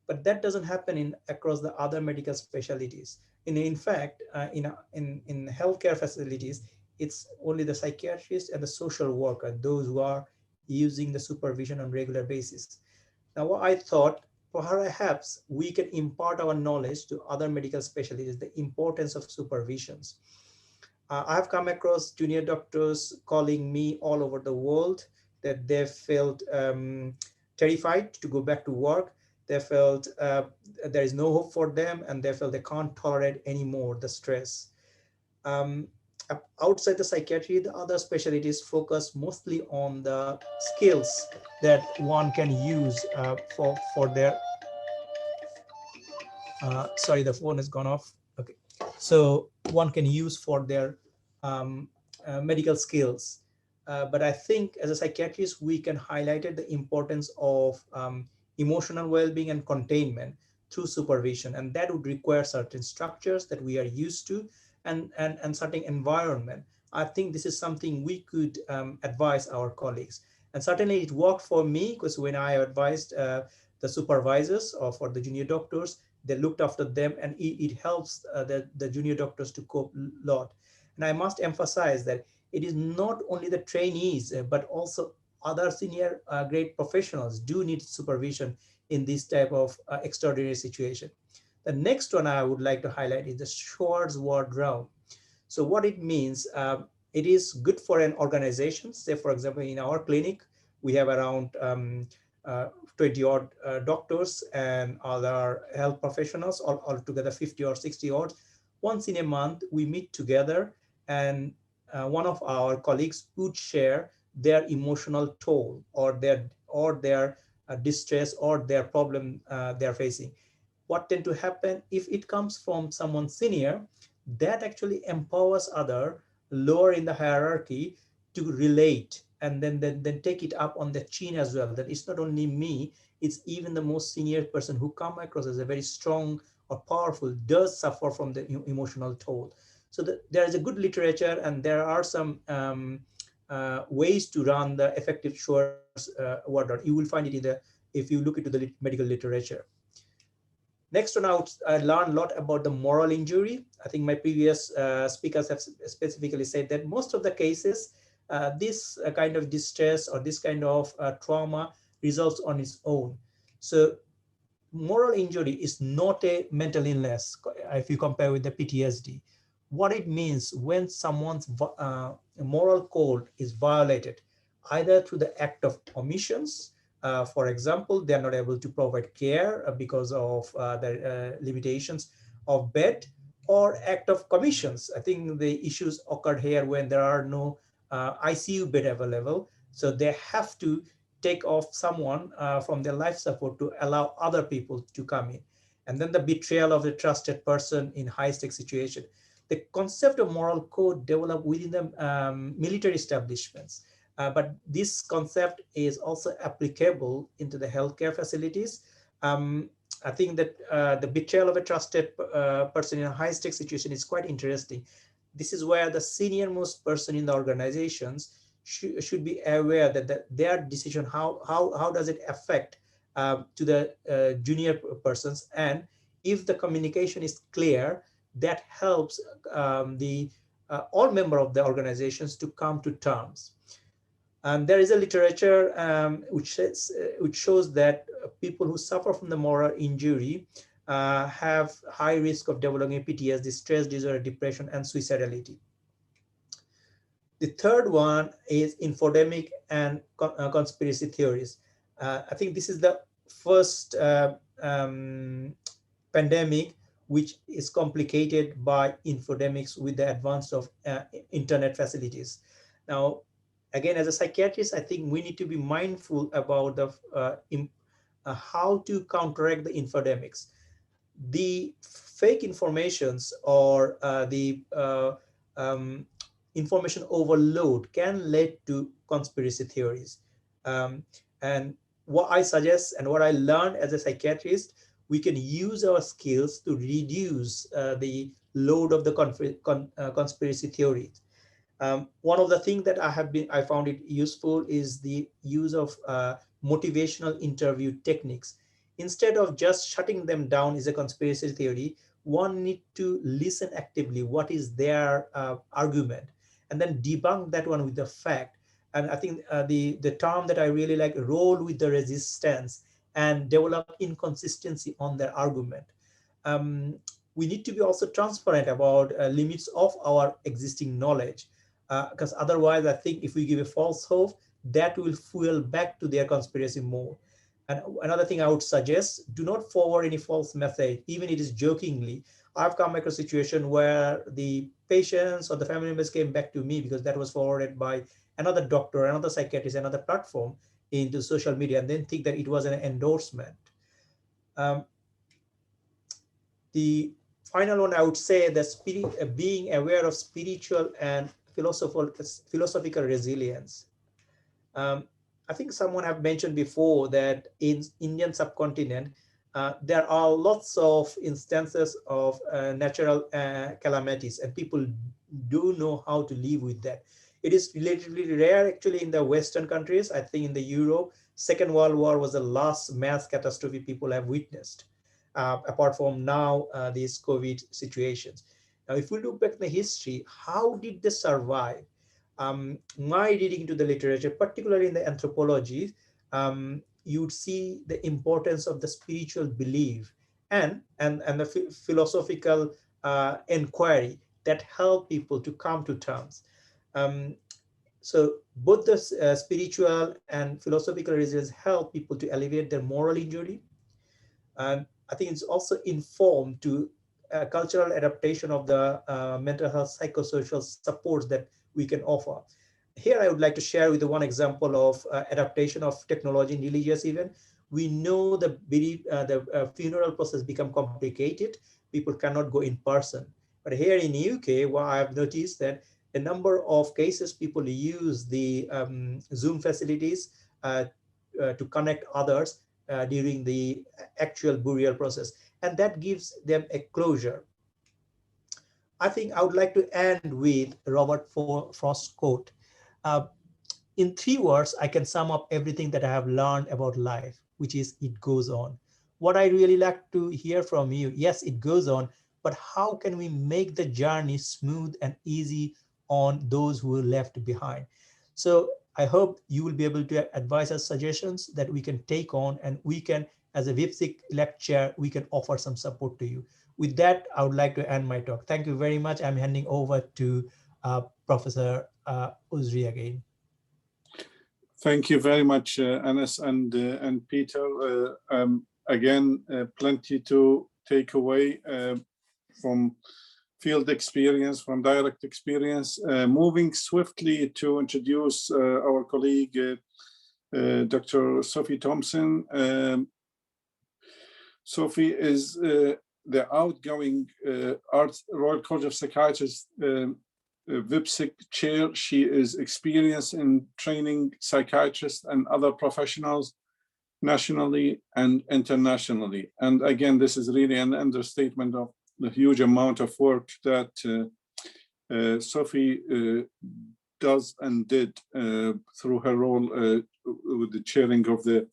But that doesn't happen across the other medical specialties. In fact, in healthcare facilities, it's only the psychiatrist and the social worker, those who are using the supervision on regular basis. Now, what I thought, perhaps we can impart our knowledge to other medical specialties, the importance of supervisions. I've come across junior doctors calling me all over the world that they felt terrified to go back to work. They felt there is no hope for them, and they felt they can't tolerate anymore the stress. Outside the psychiatry, the other specialties focus mostly on the skills that one can use for their, sorry, the phone has gone off. Okay, so one can use for their medical skills. But I think as a psychiatrist, we can highlight the importance of emotional well-being and containment through supervision, and that would require certain structures that we are used to and certain environment. I think this is something we could advise our colleagues. And certainly it worked for me, because when I advised the supervisors or for the junior doctors, they looked after them, and it helps the junior doctors to cope a lot. And I must emphasize that it is not only the trainees, but also other senior grade professionals do need supervision in this type of extraordinary situation. The next one I would like to highlight is the Schwartz ward round. So what it means, it is good for an organization. Say, for example, in our clinic, we have around 20 odd doctors and other health professionals, all together 50 or 60 odd. Once in a month, we meet together, and one of our colleagues would share their emotional toll or their distress or their problem they're facing. What tend to happen if it comes from someone senior, that actually empowers other lower in the hierarchy to relate, and then take it up on the chin as well, that it's not only me, it's even the most senior person who come across as a very strong or powerful does suffer from the emotional toll. So there is a good literature, and there are some ways to run the effective Schwartz ward. You will find it if you look into the medical literature. Next one out, I learned a lot about the moral injury. I think my previous speakers have specifically said that most of the cases, this kind of distress or this kind of trauma resolves on its own. So moral injury is not a mental illness if you compare with the PTSD. What it means when someone's moral code is violated, either through the act of omissions, for example, they are not able to provide care because of the limitations of bed, or act of commissions. I think the issues occurred here when there are no ICU bed available. So they have to take off someone from their life support to allow other people to come in. And then the betrayal of the trusted person in high-stakes situation. The concept of moral code developed within the military establishments, but this concept is also applicable into the healthcare facilities. I think that the betrayal of a trusted person in a high-stakes situation is quite interesting. This is where the senior-most person in the organizations should be aware that their decision, how does it affect to the junior persons, and if the communication is clear, that helps all members of the organizations to come to terms. And there is a literature which shows that people who suffer from the moral injury have high risk of developing PTSD, stress disorder, depression, and suicidality. The third one is infodemic and conspiracy theories. I think this is the first pandemic which is complicated by infodemics with the advance of internet facilities. Now, again, as a psychiatrist, I think we need to be mindful about the how to counteract the infodemics. The fake informations or the information overload can lead to conspiracy theories. And what I suggest and what I learned as a psychiatrist, we can use our skills to reduce the load of the conspiracy theories. One of the things that I found it useful is the use of motivational interview techniques. Instead of just shutting them down as a conspiracy theory, one need to listen actively. What is their argument? And then debunk that one with the fact. And I think the term that I really like, roll with the resistance and develop inconsistency on their argument. We need to be also transparent about limits of our existing knowledge, because otherwise I think if we give a false hope, that will fuel back to their conspiracy more. And another thing I would suggest, do not forward any false message, even it is jokingly. I've come across a situation where the patients or the family members came back to me because that was forwarded by another doctor, another psychiatrist, another platform into social media, and then think that it was an endorsement. The final one, I would say that being aware of spiritual and philosophical resilience. I think someone have mentioned before that in Indian subcontinent, there are lots of instances of natural calamities, and people do know how to live with that. It is relatively rare actually in the Western countries. I think in the Europe, Second World War was the last mass catastrophe people have witnessed, apart from now these COVID situations. Now, if we look back in the history, how did they survive? My reading into the literature, particularly in the anthropology, you would see the importance of the spiritual belief and the philosophical inquiry that help people to come to terms. So both the spiritual and philosophical resilience help people to alleviate their moral injury. And I think it's also informed to cultural adaptation of the mental health psychosocial supports that we can offer. Here, I would like to share with you one example of adaptation of technology in religious event. We know the funeral process become complicated. People cannot go in person. But here in the UK, what I have noticed that a number of cases people use the Zoom facilities to connect others during the actual burial process. And that gives them a closure. I think I would like to end with Robert Frost's quote. In 3 words, I can sum up everything that I have learned about life, which is it goes on. What I really like to hear from you, yes, it goes on, but how can we make the journey smooth and easy on those who are left behind? So I hope you will be able to advise us suggestions that we can take on, and we can, as a VIPSIG lecturer, we can offer some support to you. With that, I would like to end my talk. Thank you very much. I'm handing over to Professor Uzri again. Thank you very much, Anas and Peter. Again, plenty to take away from field experience, from direct experience. Moving swiftly to introduce our colleague Dr. Sophie Thomson. Sophie is the outgoing Royal College of Psychiatrists VIPSIG chair. She is experienced in training psychiatrists and other professionals nationally and internationally. And again, this is really an understatement of the huge amount of work that Sophie does and did through her role with the chairing of the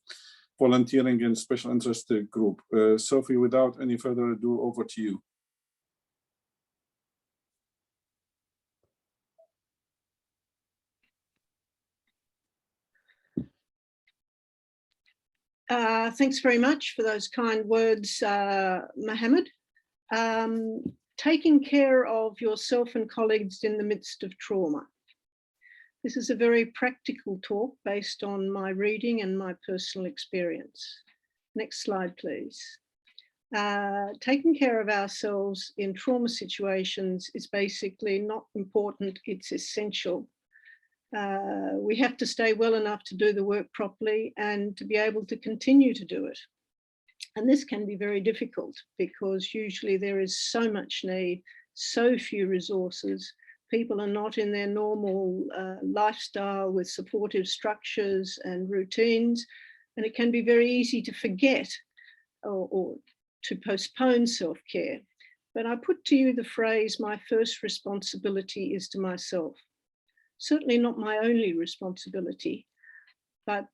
volunteering and special interest group. Sophie, without any further ado, over to you. Thanks very much for those kind words, Mohammed. Taking care of yourself and colleagues in the midst of trauma. This is a very practical talk based on my reading and my personal experience. Next slide, please. Taking care of ourselves in trauma situations is basically not important, it's essential. We have to stay well enough to do the work properly and to be able to continue to do it. And this can be very difficult because usually there is so much need, so few resources. People are not in their normal lifestyle with supportive structures and routines, and it can be very easy to forget or to postpone self-care. But I put to you the phrase, my first responsibility is to myself. Certainly not my only responsibility, but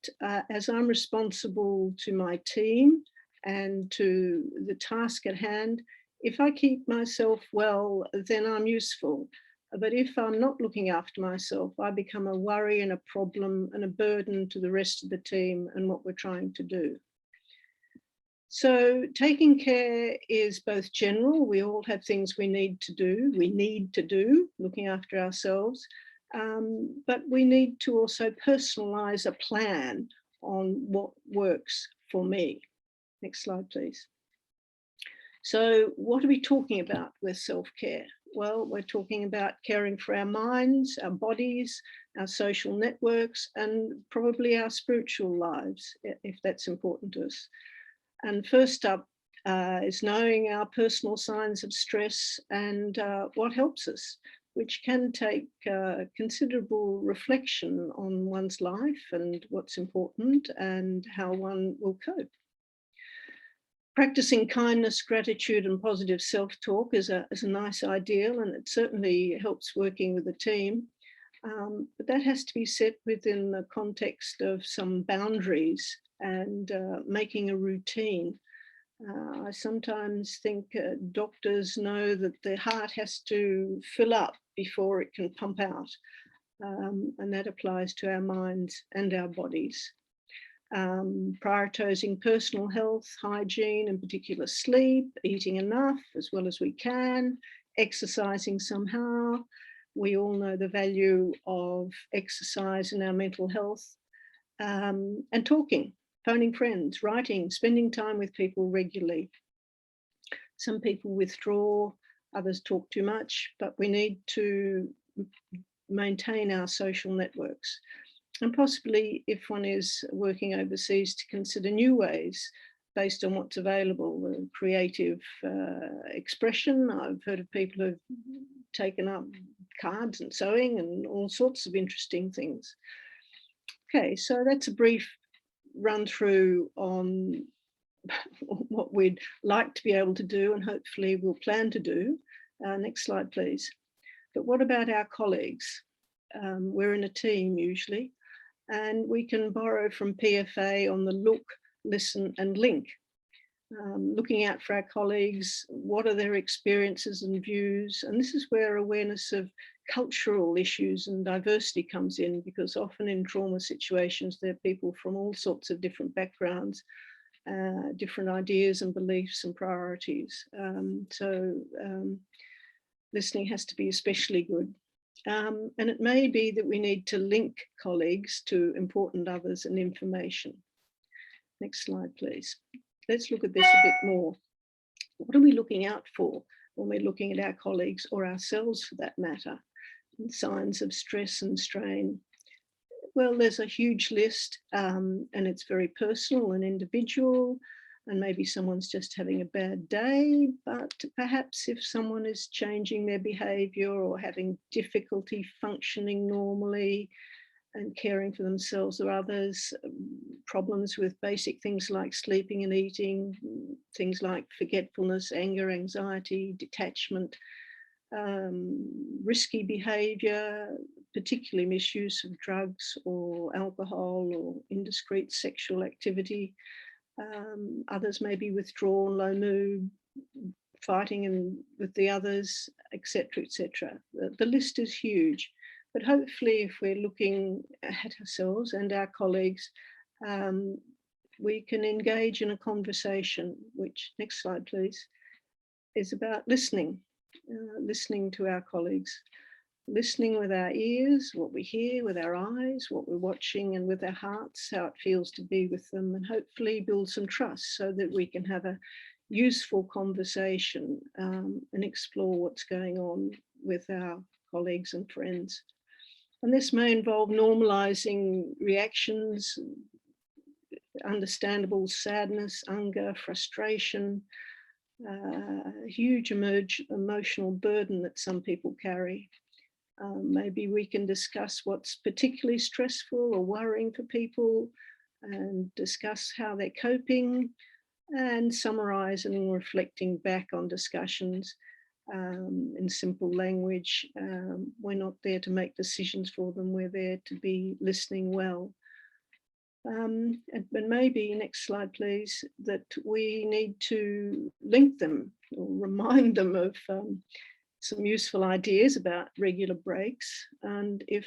as I'm responsible to my team and to the task at hand, if I keep myself well, then I'm useful. But if I'm not looking after myself, I become a worry and a problem and a burden to the rest of the team and what we're trying to do. So taking care is both general. We all have things we need to do, looking after ourselves. But we need to also personalize a plan on what works for me. Next slide, please. So what are we talking about with self-care? Well, we're talking about caring for our minds, our bodies, our social networks, and probably our spiritual lives, if that's important to us. And first up is knowing our personal signs of stress and what helps us, which can take considerable reflection on one's life and what's important and how one will cope. Practicing kindness, gratitude, and positive self-talk is a nice ideal, and it certainly helps working with a team. But that has to be set within the context of some boundaries and making a routine. I sometimes think doctors know that the heart has to fill up before it can pump out, and that applies to our minds and our bodies. Prioritizing personal health, hygiene, in particular sleep, eating enough as well as we can, exercising somehow. We all know the value of exercise in our mental health, and talking, phoning friends, writing, spending time with people regularly. Some people withdraw, others talk too much, but we need to maintain our social networks. And possibly, if one is working overseas, to consider new ways based on what's available, creative expression. I've heard of people who've taken up cards and sewing and all sorts of interesting things. Okay, so that's a brief run through on what we'd like to be able to do and hopefully we'll plan to do. Next slide, please. But what about our colleagues? We're in a team usually, and we can borrow from PFA on the look, listen, and link. Looking out for our colleagues, what are their experiences and views? And this is where awareness of cultural issues and diversity comes in, because often in trauma situations, there are people from all sorts of different backgrounds, different ideas and beliefs and priorities. Listening has to be especially good. And it may be that we need to link colleagues to important others and information. Next slide, please. Let's look at this a bit more. What are we looking out for when we're looking at our colleagues or ourselves for that matter? Signs of stress and strain. Well, there's a huge list, and it's very personal and individual, and maybe someone's just having a bad day, but perhaps if someone is changing their behavior or having difficulty functioning normally and caring for themselves or others, problems with basic things like sleeping and eating, things like forgetfulness, anger, anxiety, detachment, risky behavior, particularly misuse of drugs or alcohol or indiscreet sexual activity. Others may be withdrawn, low mood, fighting with the others, etc., etc. The list is huge, but hopefully if we're looking at ourselves and our colleagues, we can engage in a conversation, which, next slide please, is about listening, listening to our colleagues, listening with our ears, what we hear, with our eyes, what we're watching, and with our hearts, how it feels to be with them, and hopefully build some trust so that we can have a useful conversation and explore what's going on with our colleagues and friends. And this may involve normalizing reactions, understandable sadness, anger, frustration, huge emotional burden that some people carry. Maybe we can discuss what's particularly stressful or worrying for people and discuss how they're coping and summarize and reflecting back on discussions in simple language. We're not there to make decisions for them, we're there to be listening well. And maybe, next slide please, that we need to link them or remind them of some useful ideas about regular breaks. And if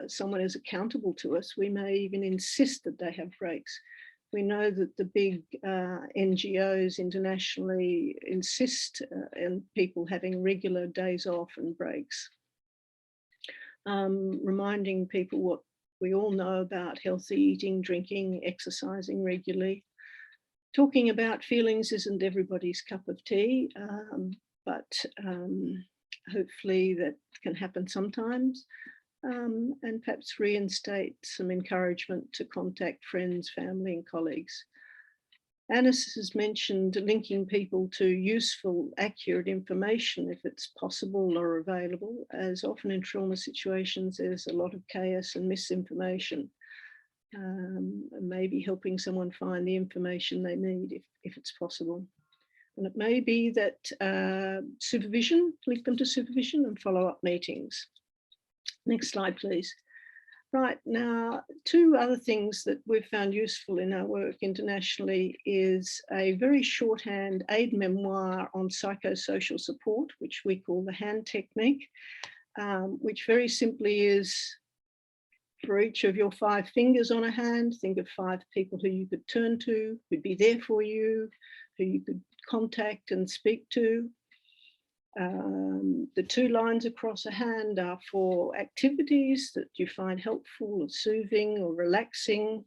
someone is accountable to us, we may even insist that they have breaks. We know that the big NGOs internationally insist on people having regular days off and breaks. Reminding people what we all know about healthy eating, drinking, exercising regularly. Talking about feelings isn't everybody's cup of tea, but hopefully that can happen sometimes. And perhaps reinstate some encouragement to contact friends, family and colleagues. Anis has mentioned linking people to useful, accurate information if it's possible or available, as often in trauma situations there's a lot of chaos and misinformation. And maybe helping someone find the information they need if it's possible. And it may be that supervision, link them to supervision and follow-up meetings. Next slide, please. Right, now, two other things that we've found useful in our work internationally is a very shorthand aid memoir on psychosocial support, which we call the hand technique, which very simply is for each of your 5 fingers on a hand, think of 5 people who you could turn to, who'd be there for you, who you could contact and speak to. The 2 lines across a hand are for activities that you find helpful or soothing or relaxing.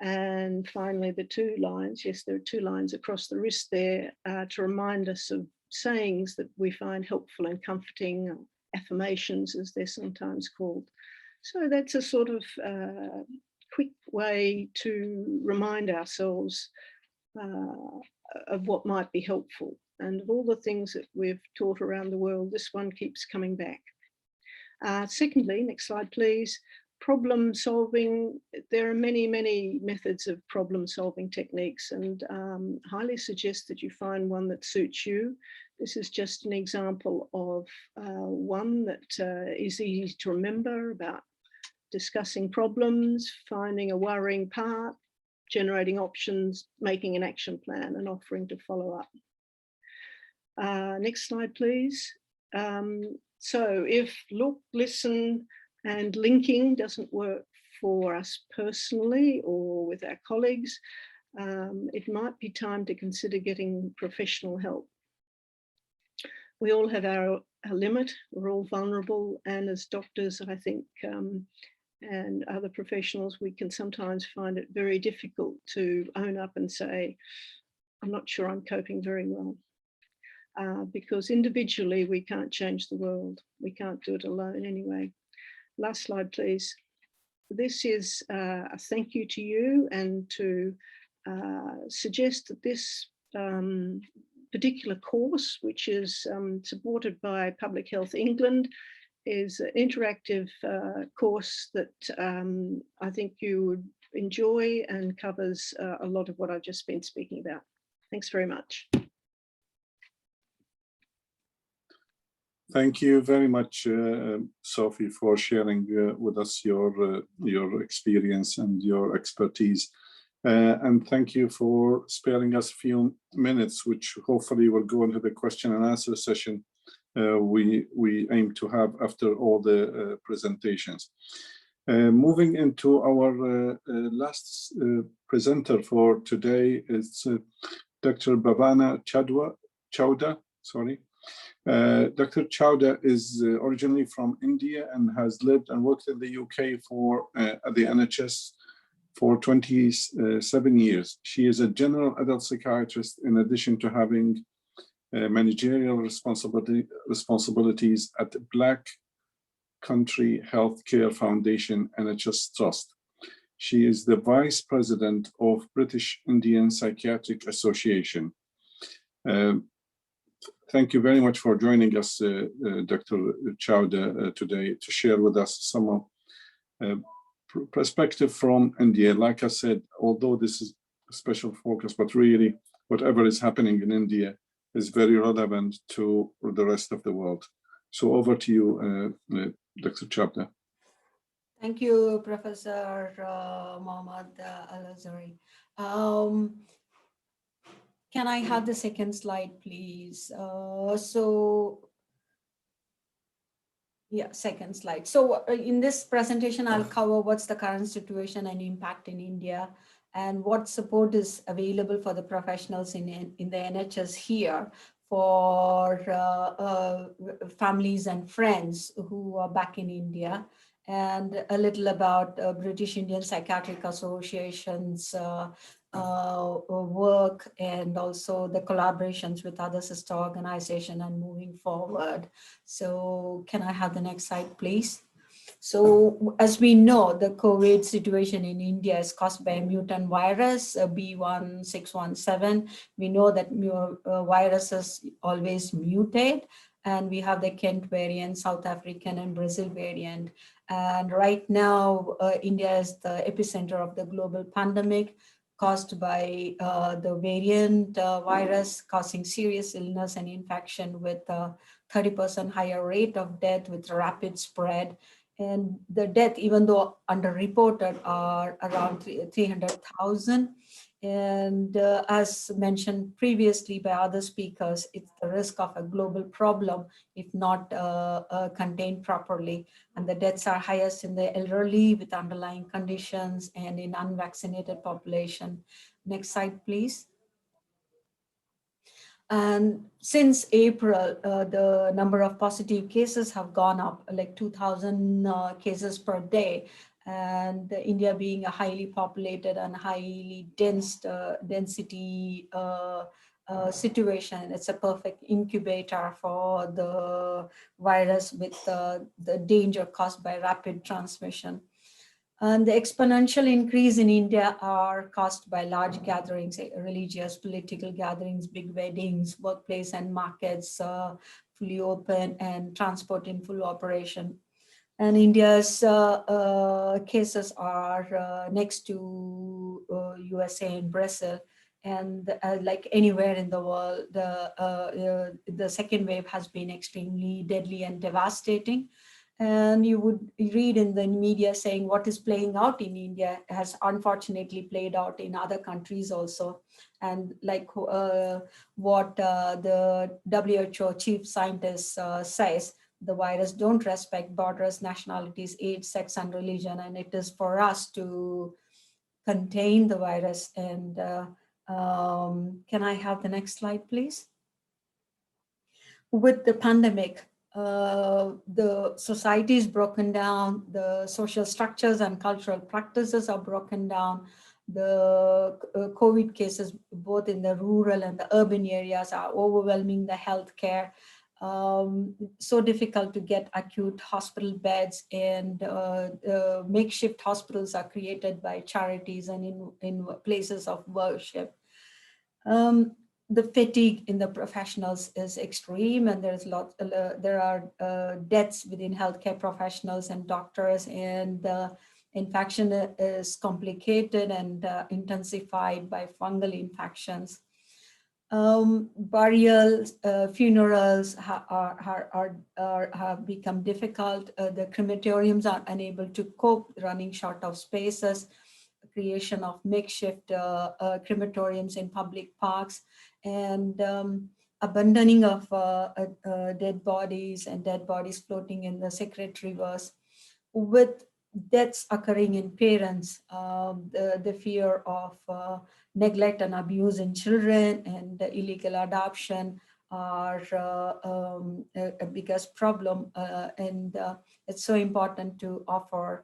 And finally, the 2 lines, yes, there are 2 lines across the wrist there to remind us of sayings that we find helpful and comforting, or affirmations as they're sometimes called. So that's a sort of quick way to remind ourselves of what might be helpful. And of all the things that we've taught around the world, this one keeps coming back. Secondly, next slide, please. Problem solving. There are many, many methods of problem solving techniques, and highly suggest that you find one that suits you. This is just an example of one that is easy to remember, about discussing problems, finding a worrying part, generating options, making an action plan, and offering to follow up. Next slide, please. So if look, listen, and linking doesn't work for us personally or with our colleagues, it might be time to consider getting professional help. We all have our limit, we're all vulnerable, and as doctors, I think, and other professionals, we can sometimes find it very difficult to own up and say, I'm not sure I'm coping very well. Because individually we can't change the world. We can't do it alone anyway. Last slide, please. this is a thank you to you, and to suggest that this particular course, which is supported by Public Health England, is an interactive course that I think you would enjoy and covers a lot of what I've just been speaking about. Thanks very much. Thank you very much, Sophie, for sharing with us your experience and your expertise. And thank you for sparing us a few minutes, which hopefully will go into the question and answer session we aim to have after all the presentations. Moving into our last presenter for today is Dr. Bhavana Chawda. Sorry. Dr. Chawda is originally from India and has lived and worked in the UK at the NHS for 27 years. She is a general adult psychiatrist in addition to having managerial responsibilities at the Black Country Healthcare Foundation NHS Trust. She is the Vice President of British Indian Psychiatric Association. Thank you very much for joining us, Dr. Chawda, today to share with us some perspective from India. Like I said, although this is a special focus, but really whatever is happening in India is very relevant to the rest of the world. So over to you, Dr. Chawda. Thank you, Professor Mohammed Al-Uzri. Can I have the second slide, please? Second slide. So in this presentation, I'll cover what's the current situation and impact in India, and what support is available for the professionals in the NHS here for families and friends who are back in India, and a little about British Indian Psychiatric Association's work, and also the collaborations with other sister organizations and moving forward. So can I have the next slide, please? So as we know, the COVID situation in India is caused by a mutant virus, B1617. We know that viruses always mutate, and we have the Kent variant, South African and Brazil variant. And right now, India is the epicenter of the global pandemic caused by the variant virus, causing serious illness and infection with a 30% higher rate of death with rapid spread. And the death, even though underreported, are around 300,000. And as mentioned previously by other speakers, it's the risk of a global problem if not contained properly. And the deaths are highest in the elderly with underlying conditions and in unvaccinated population. Next slide, please. And since April, the number of positive cases have gone up, like 2,000 cases per day. And India being a highly populated and highly density situation, it's a perfect incubator for the virus with the danger caused by rapid transmission. And the exponential increase in India are caused by large gatherings, religious, political gatherings, big weddings, workplace and markets fully open, and transport in full operation. And India's cases are next to USA and Brazil. And like anywhere in the world, the second wave has been extremely deadly and devastating. And you would read in the media saying what is playing out in India has unfortunately played out in other countries also. And like what the WHO chief scientist says, the virus don't respect borders, nationalities, age, sex, and religion. And it is for us to contain the virus. And can I have the next slide, please? With the pandemic, the society is broken down, the social structures and cultural practices are broken down. The COVID cases, both in the rural and the urban areas, are overwhelming the healthcare. so difficult to get acute hospital beds, and makeshift hospitals are created by charities and in places of worship. The fatigue in the professionals is extreme, and there are deaths within healthcare professionals and doctors, and the infection is complicated and intensified by fungal infections. Burials, funerals have become difficult. The crematoriums are unable to cope, running short of spaces. Creation of makeshift crematoriums in public parks, and abandoning of dead bodies floating in the secret rivers, with deaths occurring in parents, the fear of neglect and abuse in children, and the illegal adoption are a biggest problem, and it's so important to offer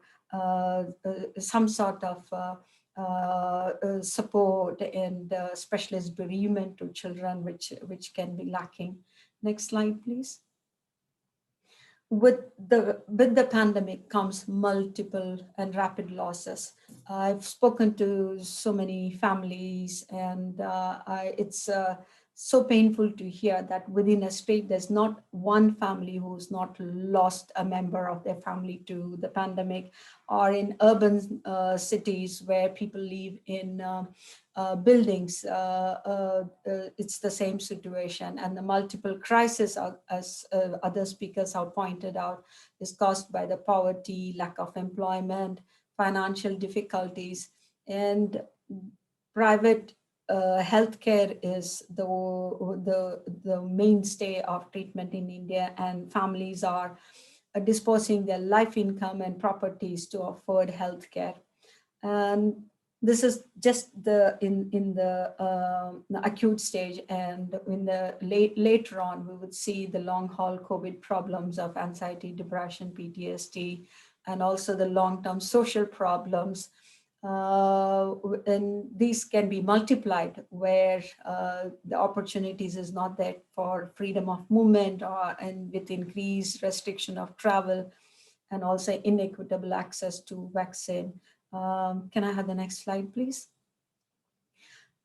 some sort of support and specialist bereavement to children, which can be lacking. Next slide, please. With the pandemic comes multiple and rapid losses. I've spoken to so many families, and it's so painful to hear that within a state, there's not one family who's not lost a member of their family to the pandemic, or in urban cities where people live in buildings. It's the same situation, and the multiple crises, as other speakers have pointed out, is caused by the poverty, lack of employment, financial difficulties, and private healthcare is the mainstay of treatment in India, and families are disposing their life income and properties to afford healthcare. And this is just in the acute stage, and in the later on, we would see the long haul COVID problems of anxiety, depression, PTSD, and also the long-term social problems. And these can be multiplied where the opportunities is not there for freedom of movement, and with increased restriction of travel, and also inequitable access to vaccine. Can I have the next slide, please?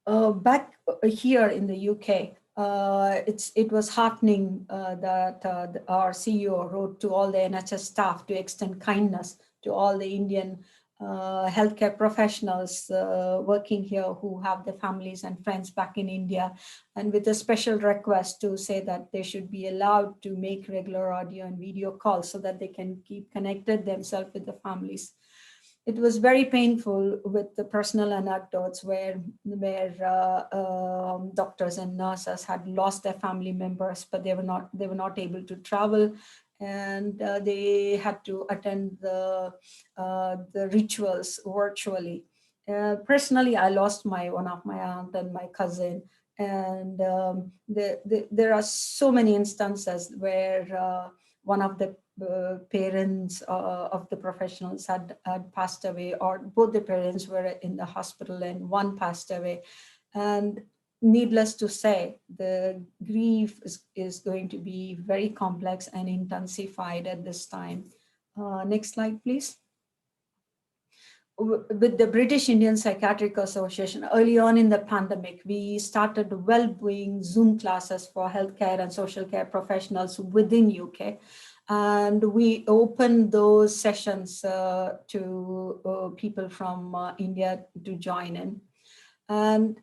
Back here in the UK, it was heartening that our CEO wrote to all the NHS staff to extend kindness to all the Indian healthcare professionals working here who have their families and friends back in India, and with a special request to say that they should be allowed to make regular audio and video calls so that they can keep connected themselves with the families. It was very painful with the personal anecdotes where doctors and nurses had lost their family members, but they were not able to travel, and they had to attend the rituals virtually. Personally, I lost one of my aunt and my cousin, and there are so many instances where one of the parents of the professionals had passed away, or both the parents were in the hospital and one passed away. And needless to say, the grief is going to be very complex and intensified at this time. Next slide, please. With the British Indian Psychiatric Association, early on in the pandemic, we started well-being Zoom classes for healthcare and social care professionals within UK. And we opened those sessions to people from India to join in. And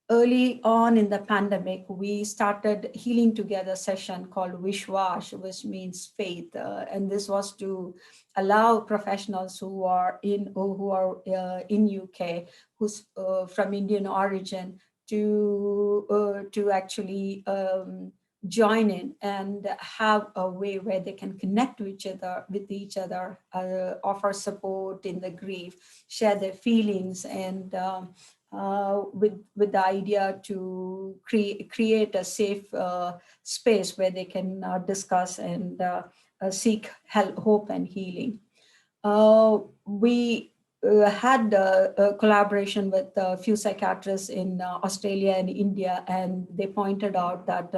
early on in the pandemic, we started Healing Together session called Vishwash, which means faith. And this was to allow professionals who are in UK, who's from Indian origin, to actually join in and have a way where they can connect with each other, offer support in the grief, share their feelings, and with the idea to create a safe space where they can discuss and seek help, hope, and healing. We had a collaboration with a few psychiatrists in Australia and India, and they pointed out that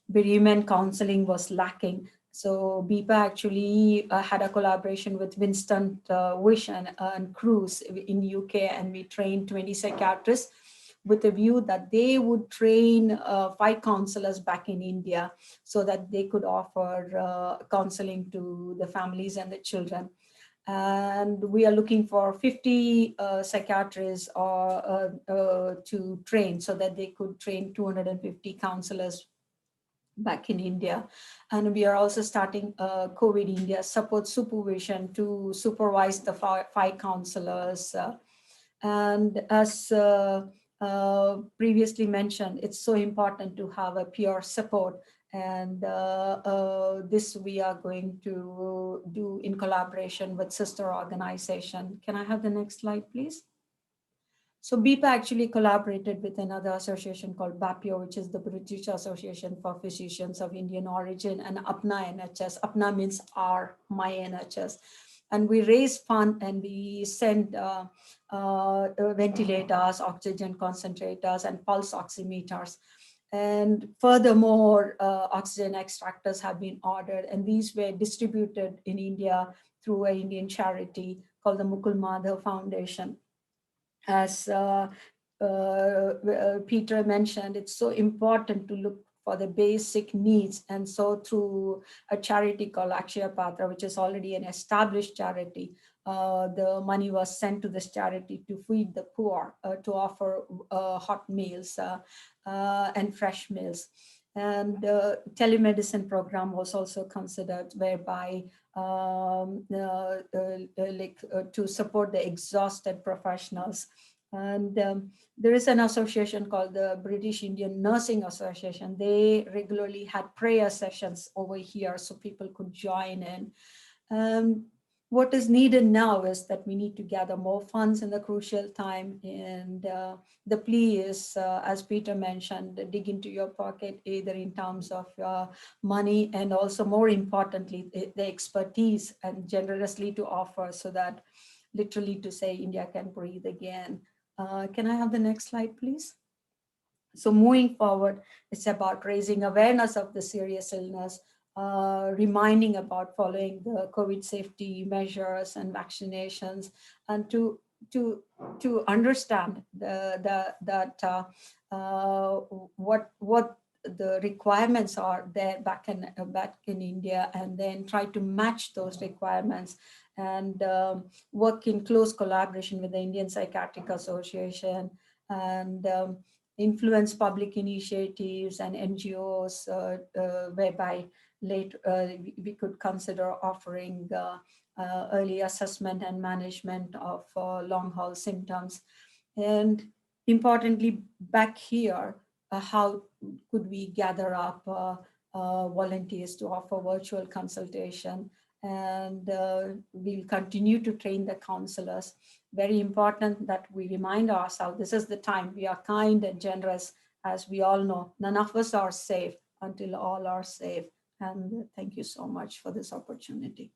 bereavement counseling was lacking. So BIPA actually had a collaboration with Winston Wish and Cruz in UK, and we trained 20 psychiatrists with a view that they would train 5 counselors back in India so that they could offer counseling to the families and the children. And we are looking for 50 psychiatrists to train so that they could train 250 counselors back in India. And we are also starting COVID India support supervision to supervise the 5 counselors. And as previously mentioned, it's so important to have a peer support. And this we are going to do in collaboration with sister organization. Can I have the next slide, please? So BIPA actually collaborated with another association called BAPIO, which is the British Association for Physicians of Indian Origin, and APNA NHS. APNA means our, my NHS. And we raised funds and we sent ventilators, oxygen concentrators, and pulse oximeters. And furthermore, oxygen extractors have been ordered, and these were distributed in India through an Indian charity called the Mukul Madhav Foundation. As Peter mentioned, it's so important to look for the basic needs. And so through a charity called Akshaya Patra, which is already an established charity, the money was sent to this charity to feed the poor, to offer hot meals and fresh meals. And telemedicine program was also considered, whereby to support the exhausted professionals. And there is an association called the British Indian Nursing Association. They regularly had prayer sessions over here so people could join in. What is needed now is that we need to gather more funds in the crucial time. And the plea is, as Peter mentioned, dig into your pocket, either in terms of money and also, more importantly, the expertise, and generously to offer, so that literally to say India can breathe again. Can I have the next slide, please? So moving forward, it's about raising awareness of the serious illness, reminding about following the COVID safety measures and vaccinations, and to understand what the requirements are there back in India, and then try to match those requirements, and work in close collaboration with the Indian Psychiatric Association, and influence public initiatives and NGOs, whereby we could consider offering early assessment and management of long-haul symptoms. And importantly, back here, how could we gather up volunteers to offer virtual consultation? And we'll continue to train the counselors. Very important that we remind ourselves, this is the time. We are kind and generous. As we all know, none of us are safe until all are safe. And thank you so much for this opportunity.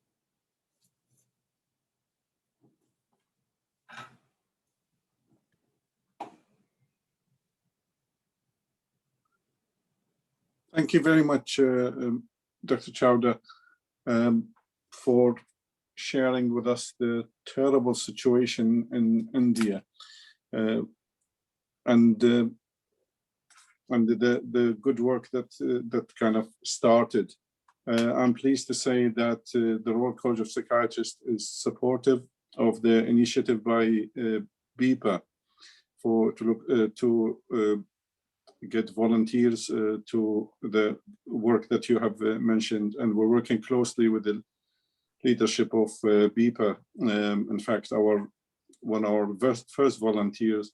Thank you very much, Dr. Chawda, for sharing with us the terrible situation in India, and the good work that kind of started. I'm pleased to say that the Royal College of Psychiatrists is supportive of the initiative by BIPA to get volunteers to the work that you have mentioned, and we're working closely with the leadership of BIPA. In fact, one of our first volunteers,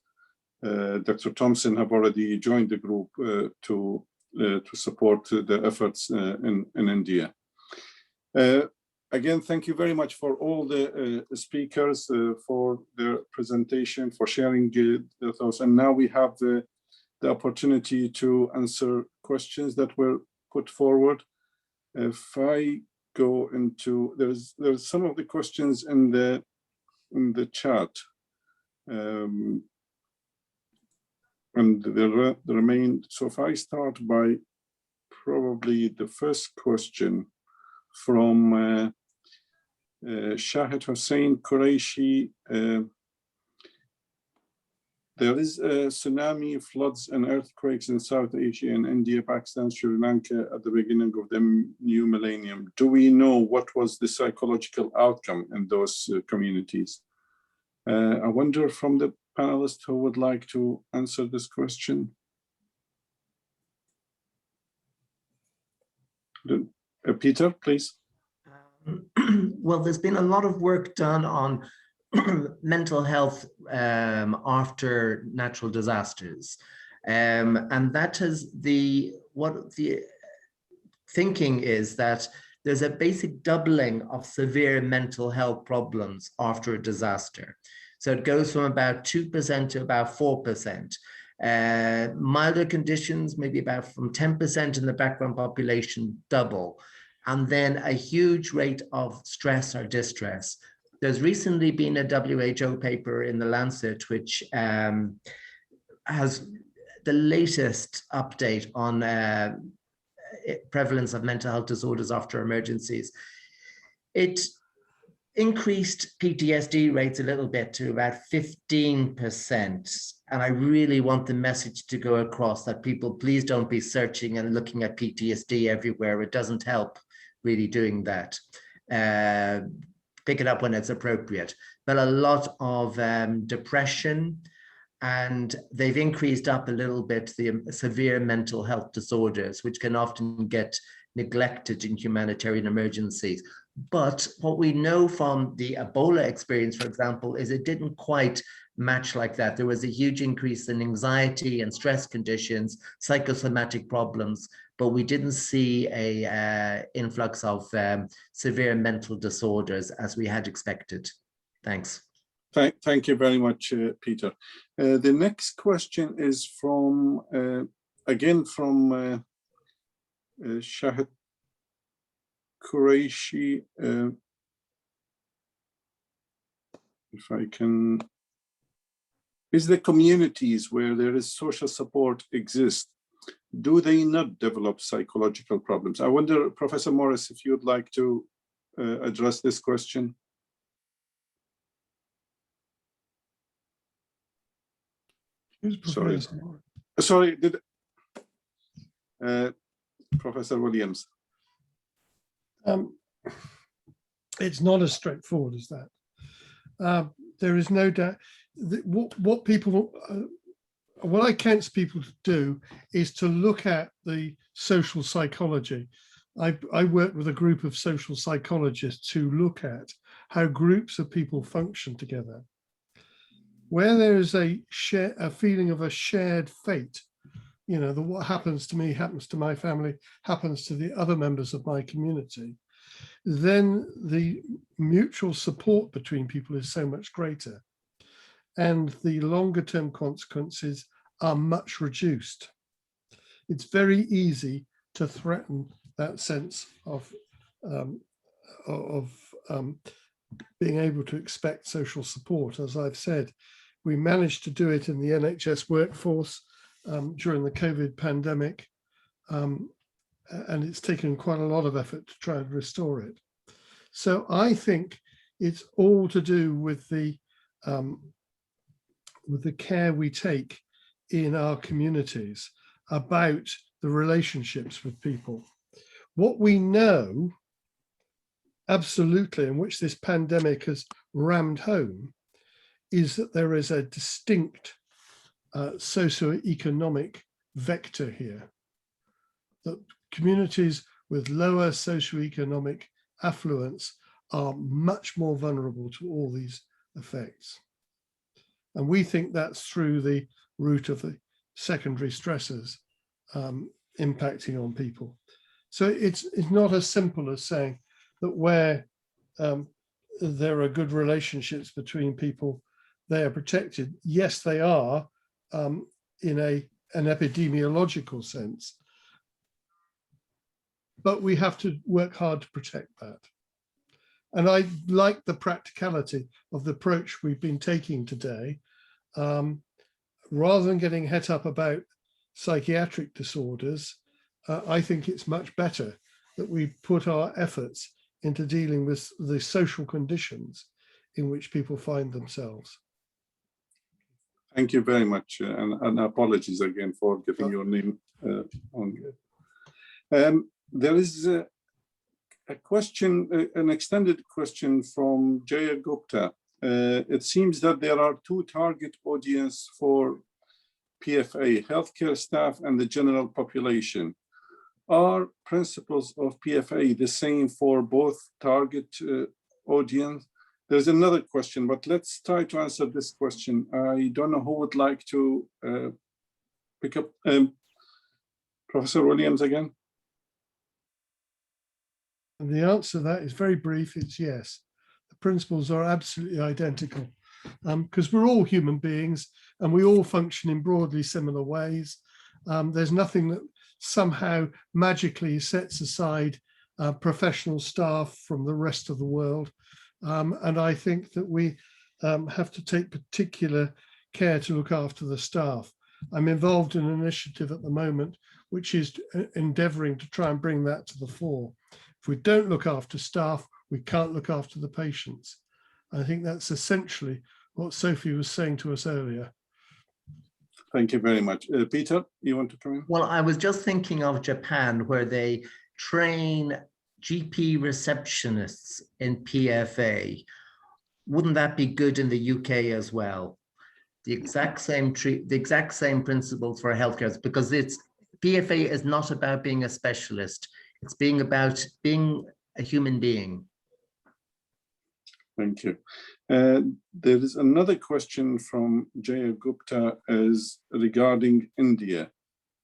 Dr. Thomson, have already joined the group to support the efforts in India. Again, thank you very much for all the speakers for their presentation, for sharing their thoughts. And now we have the opportunity to answer questions that were put forward. If I go into, there's some of the questions in the in the chat. And the remain. So if I start by probably the first question from Shahid Hussein Qureshi. There is a tsunami, floods and earthquakes in South Asia and India, Pakistan, Sri Lanka at the beginning of the new millennium. Do we know what was the psychological outcome in those communities? I wonder from the panelists who would like to answer this question. Peter, please. Well, there's been a lot of work done on mental health after natural disasters. And that is what the thinking is, that there's a basic doubling of severe mental health problems after a disaster. So it goes from about 2% to about 4%. Milder conditions, maybe about from 10% in the background population, double. And then a huge rate of stress or distress. There's recently been a WHO paper in the Lancet, which has the latest update on prevalence of mental health disorders after emergencies. It increased PTSD rates a little bit to about 15%. And I really want the message to go across that people, please don't be searching and looking at PTSD everywhere. It doesn't help really doing that. Pick it up when it's appropriate. But a lot of depression, and they've increased up a little bit the severe mental health disorders, which can often get neglected in humanitarian emergencies. But what we know from the Ebola experience, for example, is it didn't quite match like that. There was a huge increase in anxiety and stress conditions, psychosomatic problems, but we didn't see a influx of severe mental disorders as we had expected. Thanks. Thank you very much, Peter. The next question is from, again, from Shahid Qureshi. If I can, is the communities where there is social support exist, do they not develop psychological problems? I wonder, Professor Morris, if you'd like to address this question. Sorry, sorry, Professor Williams. It's not as straightforward as that. There is no doubt that what I counsel people to do is to look at the social psychology. I work with a group of social psychologists to look at how groups of people function together. Where there is a feeling of a shared fate, you know, that what happens to me happens to my family, happens to the other members of my community, then the mutual support between people is so much greater, and the longer term consequences are much reduced. It's very easy to threaten that sense of being able to expect social support. As I've said, we managed to do it in the NHS workforce during the COVID pandemic, and it's taken quite a lot of effort to try and restore it. So I think it's all to do with the care we take in our communities about the relationships with people. What we know absolutely, in which this pandemic has rammed home, is that there is a distinct socioeconomic vector here, that communities with lower socioeconomic affluence are much more vulnerable to all these effects. And we think that's through the route of the secondary stressors impacting on people. So it's not as simple as saying that where there are good relationships between people, they are protected. Yes, they are in an epidemiological sense, but we have to work hard to protect that. And I like the practicality of the approach we've been taking today. Rather than getting het up about psychiatric disorders, I think it's much better that we put our efforts into dealing with the social conditions in which people find themselves. Thank you very much, and apologies again for getting your name on. There is a question, an extended question from Jaya Gupta. It seems that there are two target audience for PFA, healthcare staff and the general population. Are principles of PFA the same for both target audience? There's another question, but let's try to answer this question. I don't know who would like to pick up. Professor Williams again. And the answer to that is very brief, it's yes. The principles are absolutely identical because we're all human beings and we all function in broadly similar ways. There's nothing that somehow magically sets aside professional staff from the rest of the world. And I think that we have to take particular care to look after the staff. I'm involved in an initiative at the moment, which is endeavoring to try and bring that to the fore. If we don't look after staff, we can't look after the patients. I think that's essentially what Sophie was saying to us earlier. Thank you very much. Peter, you want to come in? Well, I was just thinking of Japan, where they train GP receptionists in PFA. Wouldn't that be good in the UK as well? The exact same principles for healthcare, because PFA is not about being a specialist. It's about being a human being. Thank you. There is another question from Jaya Gupta is regarding India.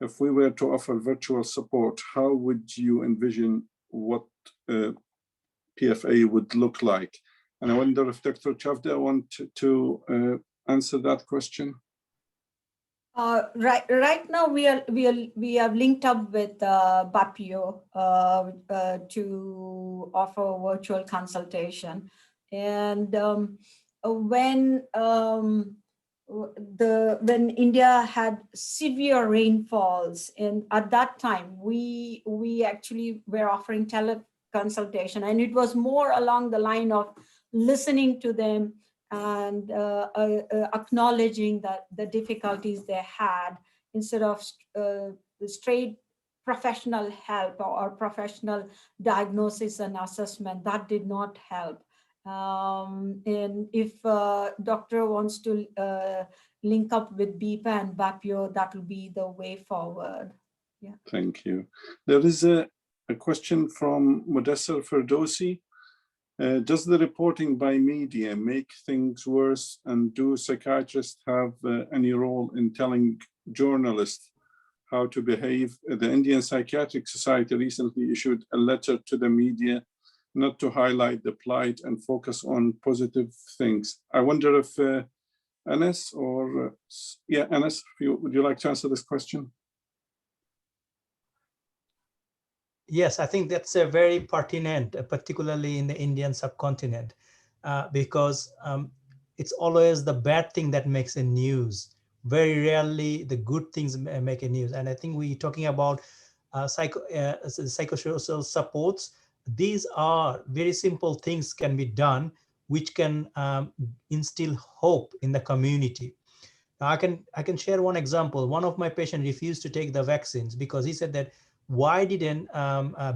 If we were to offer virtual support, how would you envision what PFA would look like? And I wonder if Dr. Chawda wanted to answer that question. Right now we have linked up with BIPA to offer virtual consultation. And when India had severe rainfalls, and at that time we actually were offering teleconsultation, and it was more along the line of listening to them and acknowledging that the difficulties they had, instead of straight professional help or professional diagnosis and assessment. That did not help. And if doctor wants to link up with BIPA and BIPA, that will be the way forward. Yeah. Thank you. There is a question from Mudassar Ferdowsi. Does the reporting by media make things worse, and do psychiatrists have any role in telling journalists how to behave? The Indian Psychiatric Society recently issued a letter to the media not to highlight the plight and focus on positive things. I wonder if Anas or, Anas, would you like to answer this question? Yes, I think that's a very pertinent, particularly in the Indian subcontinent, because it's always the bad thing that makes a news. Very rarely the good things make a news. And I think we're talking about psychosocial supports. These are very simple things can be done, which can instill hope in the community. Now, I can share one example. One of my patients refused to take the vaccines because he said that, why didn't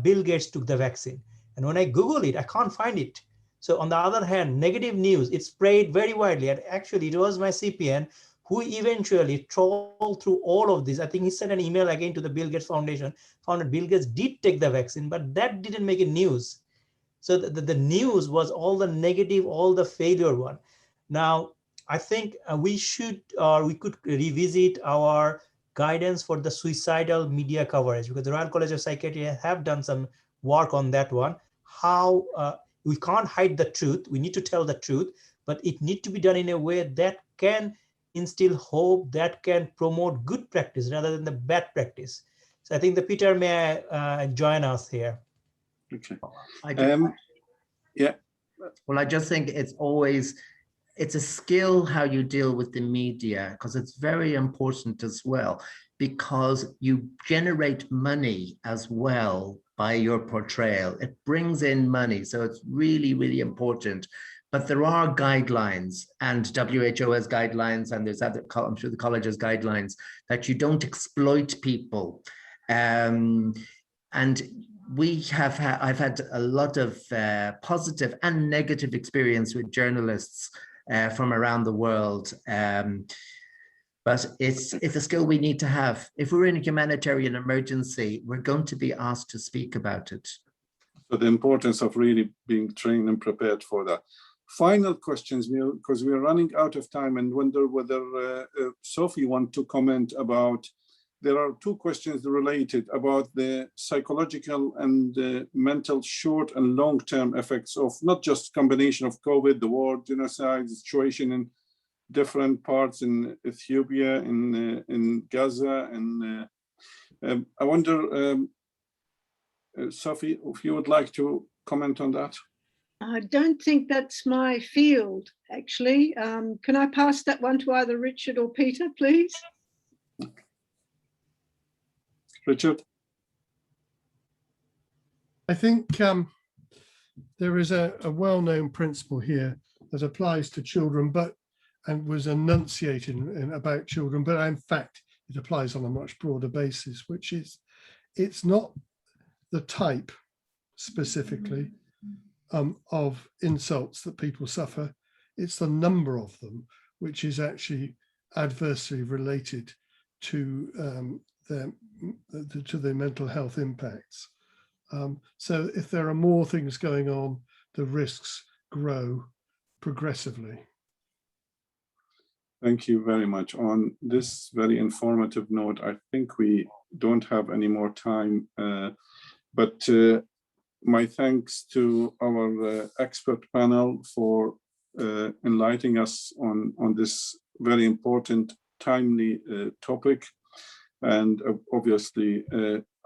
Bill Gates took the vaccine? And when I Google it, I can't find it. So on the other hand, negative news, it spread very widely. And actually it was my CPN who eventually trawled through all of this. I think he sent an email again to the Bill Gates Foundation, found that Bill Gates did take the vaccine, but that didn't make it news. So the news was all the negative, all the failure one. Now, I think we could revisit our guidance for the suicidal media coverage, because the Royal College of Psychiatry have done some work on that one. How we can't hide the truth, we need to tell the truth, but it needs to be done in a way that can instill hope, that can promote good practice rather than the bad practice. So I think the Peter may join us here. Okay. Yeah. Well, I just think it's a skill how you deal with the media, because it's very important as well, because you generate money as well by your portrayal. It brings in money, so it's really, really important. But there are guidelines, and WHO has guidelines, and there's other, I'm sure the college has guidelines, that you don't exploit people. And I've had a lot of positive and negative experience with journalists from around the world. But it's a skill we need to have. If we're in a humanitarian emergency, we're going to be asked to speak about it. So the importance of really being trained and prepared for that. Final questions, because we're running out of time, and wonder whether Sophie want to comment about, there are two questions related about the psychological and mental short and long-term effects of not just combination of COVID, the war, genocide, situation in different parts in Ethiopia, in Gaza, and I wonder, Sophie, if you would like to comment on that. I don't think that's my field, actually. Can I pass that one to either Richard or Peter, please? Richard? I think there is a well-known principle here that applies to children, and was enunciated about children, but in fact, it applies on a much broader basis, which is, it's not the type specifically of insults that people suffer, it's the number of them, which is actually adversely related to their mental health impacts. So if there are more things going on, the risks grow progressively. Thank you very much. On this very informative note, I think we don't have any more time, but my thanks to our expert panel for enlightening us on this very important, timely topic. And obviously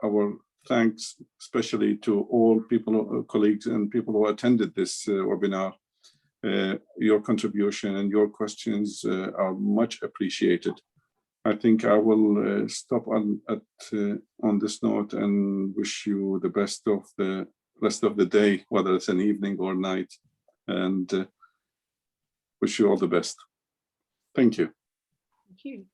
our thanks especially to all people, colleagues and people who attended this webinar. Your contribution and your questions are much appreciated. I think I will stop on this note and wish you the best of the rest of the day, whether it's an evening or night, and wish you all the best. Thank you. Thank you.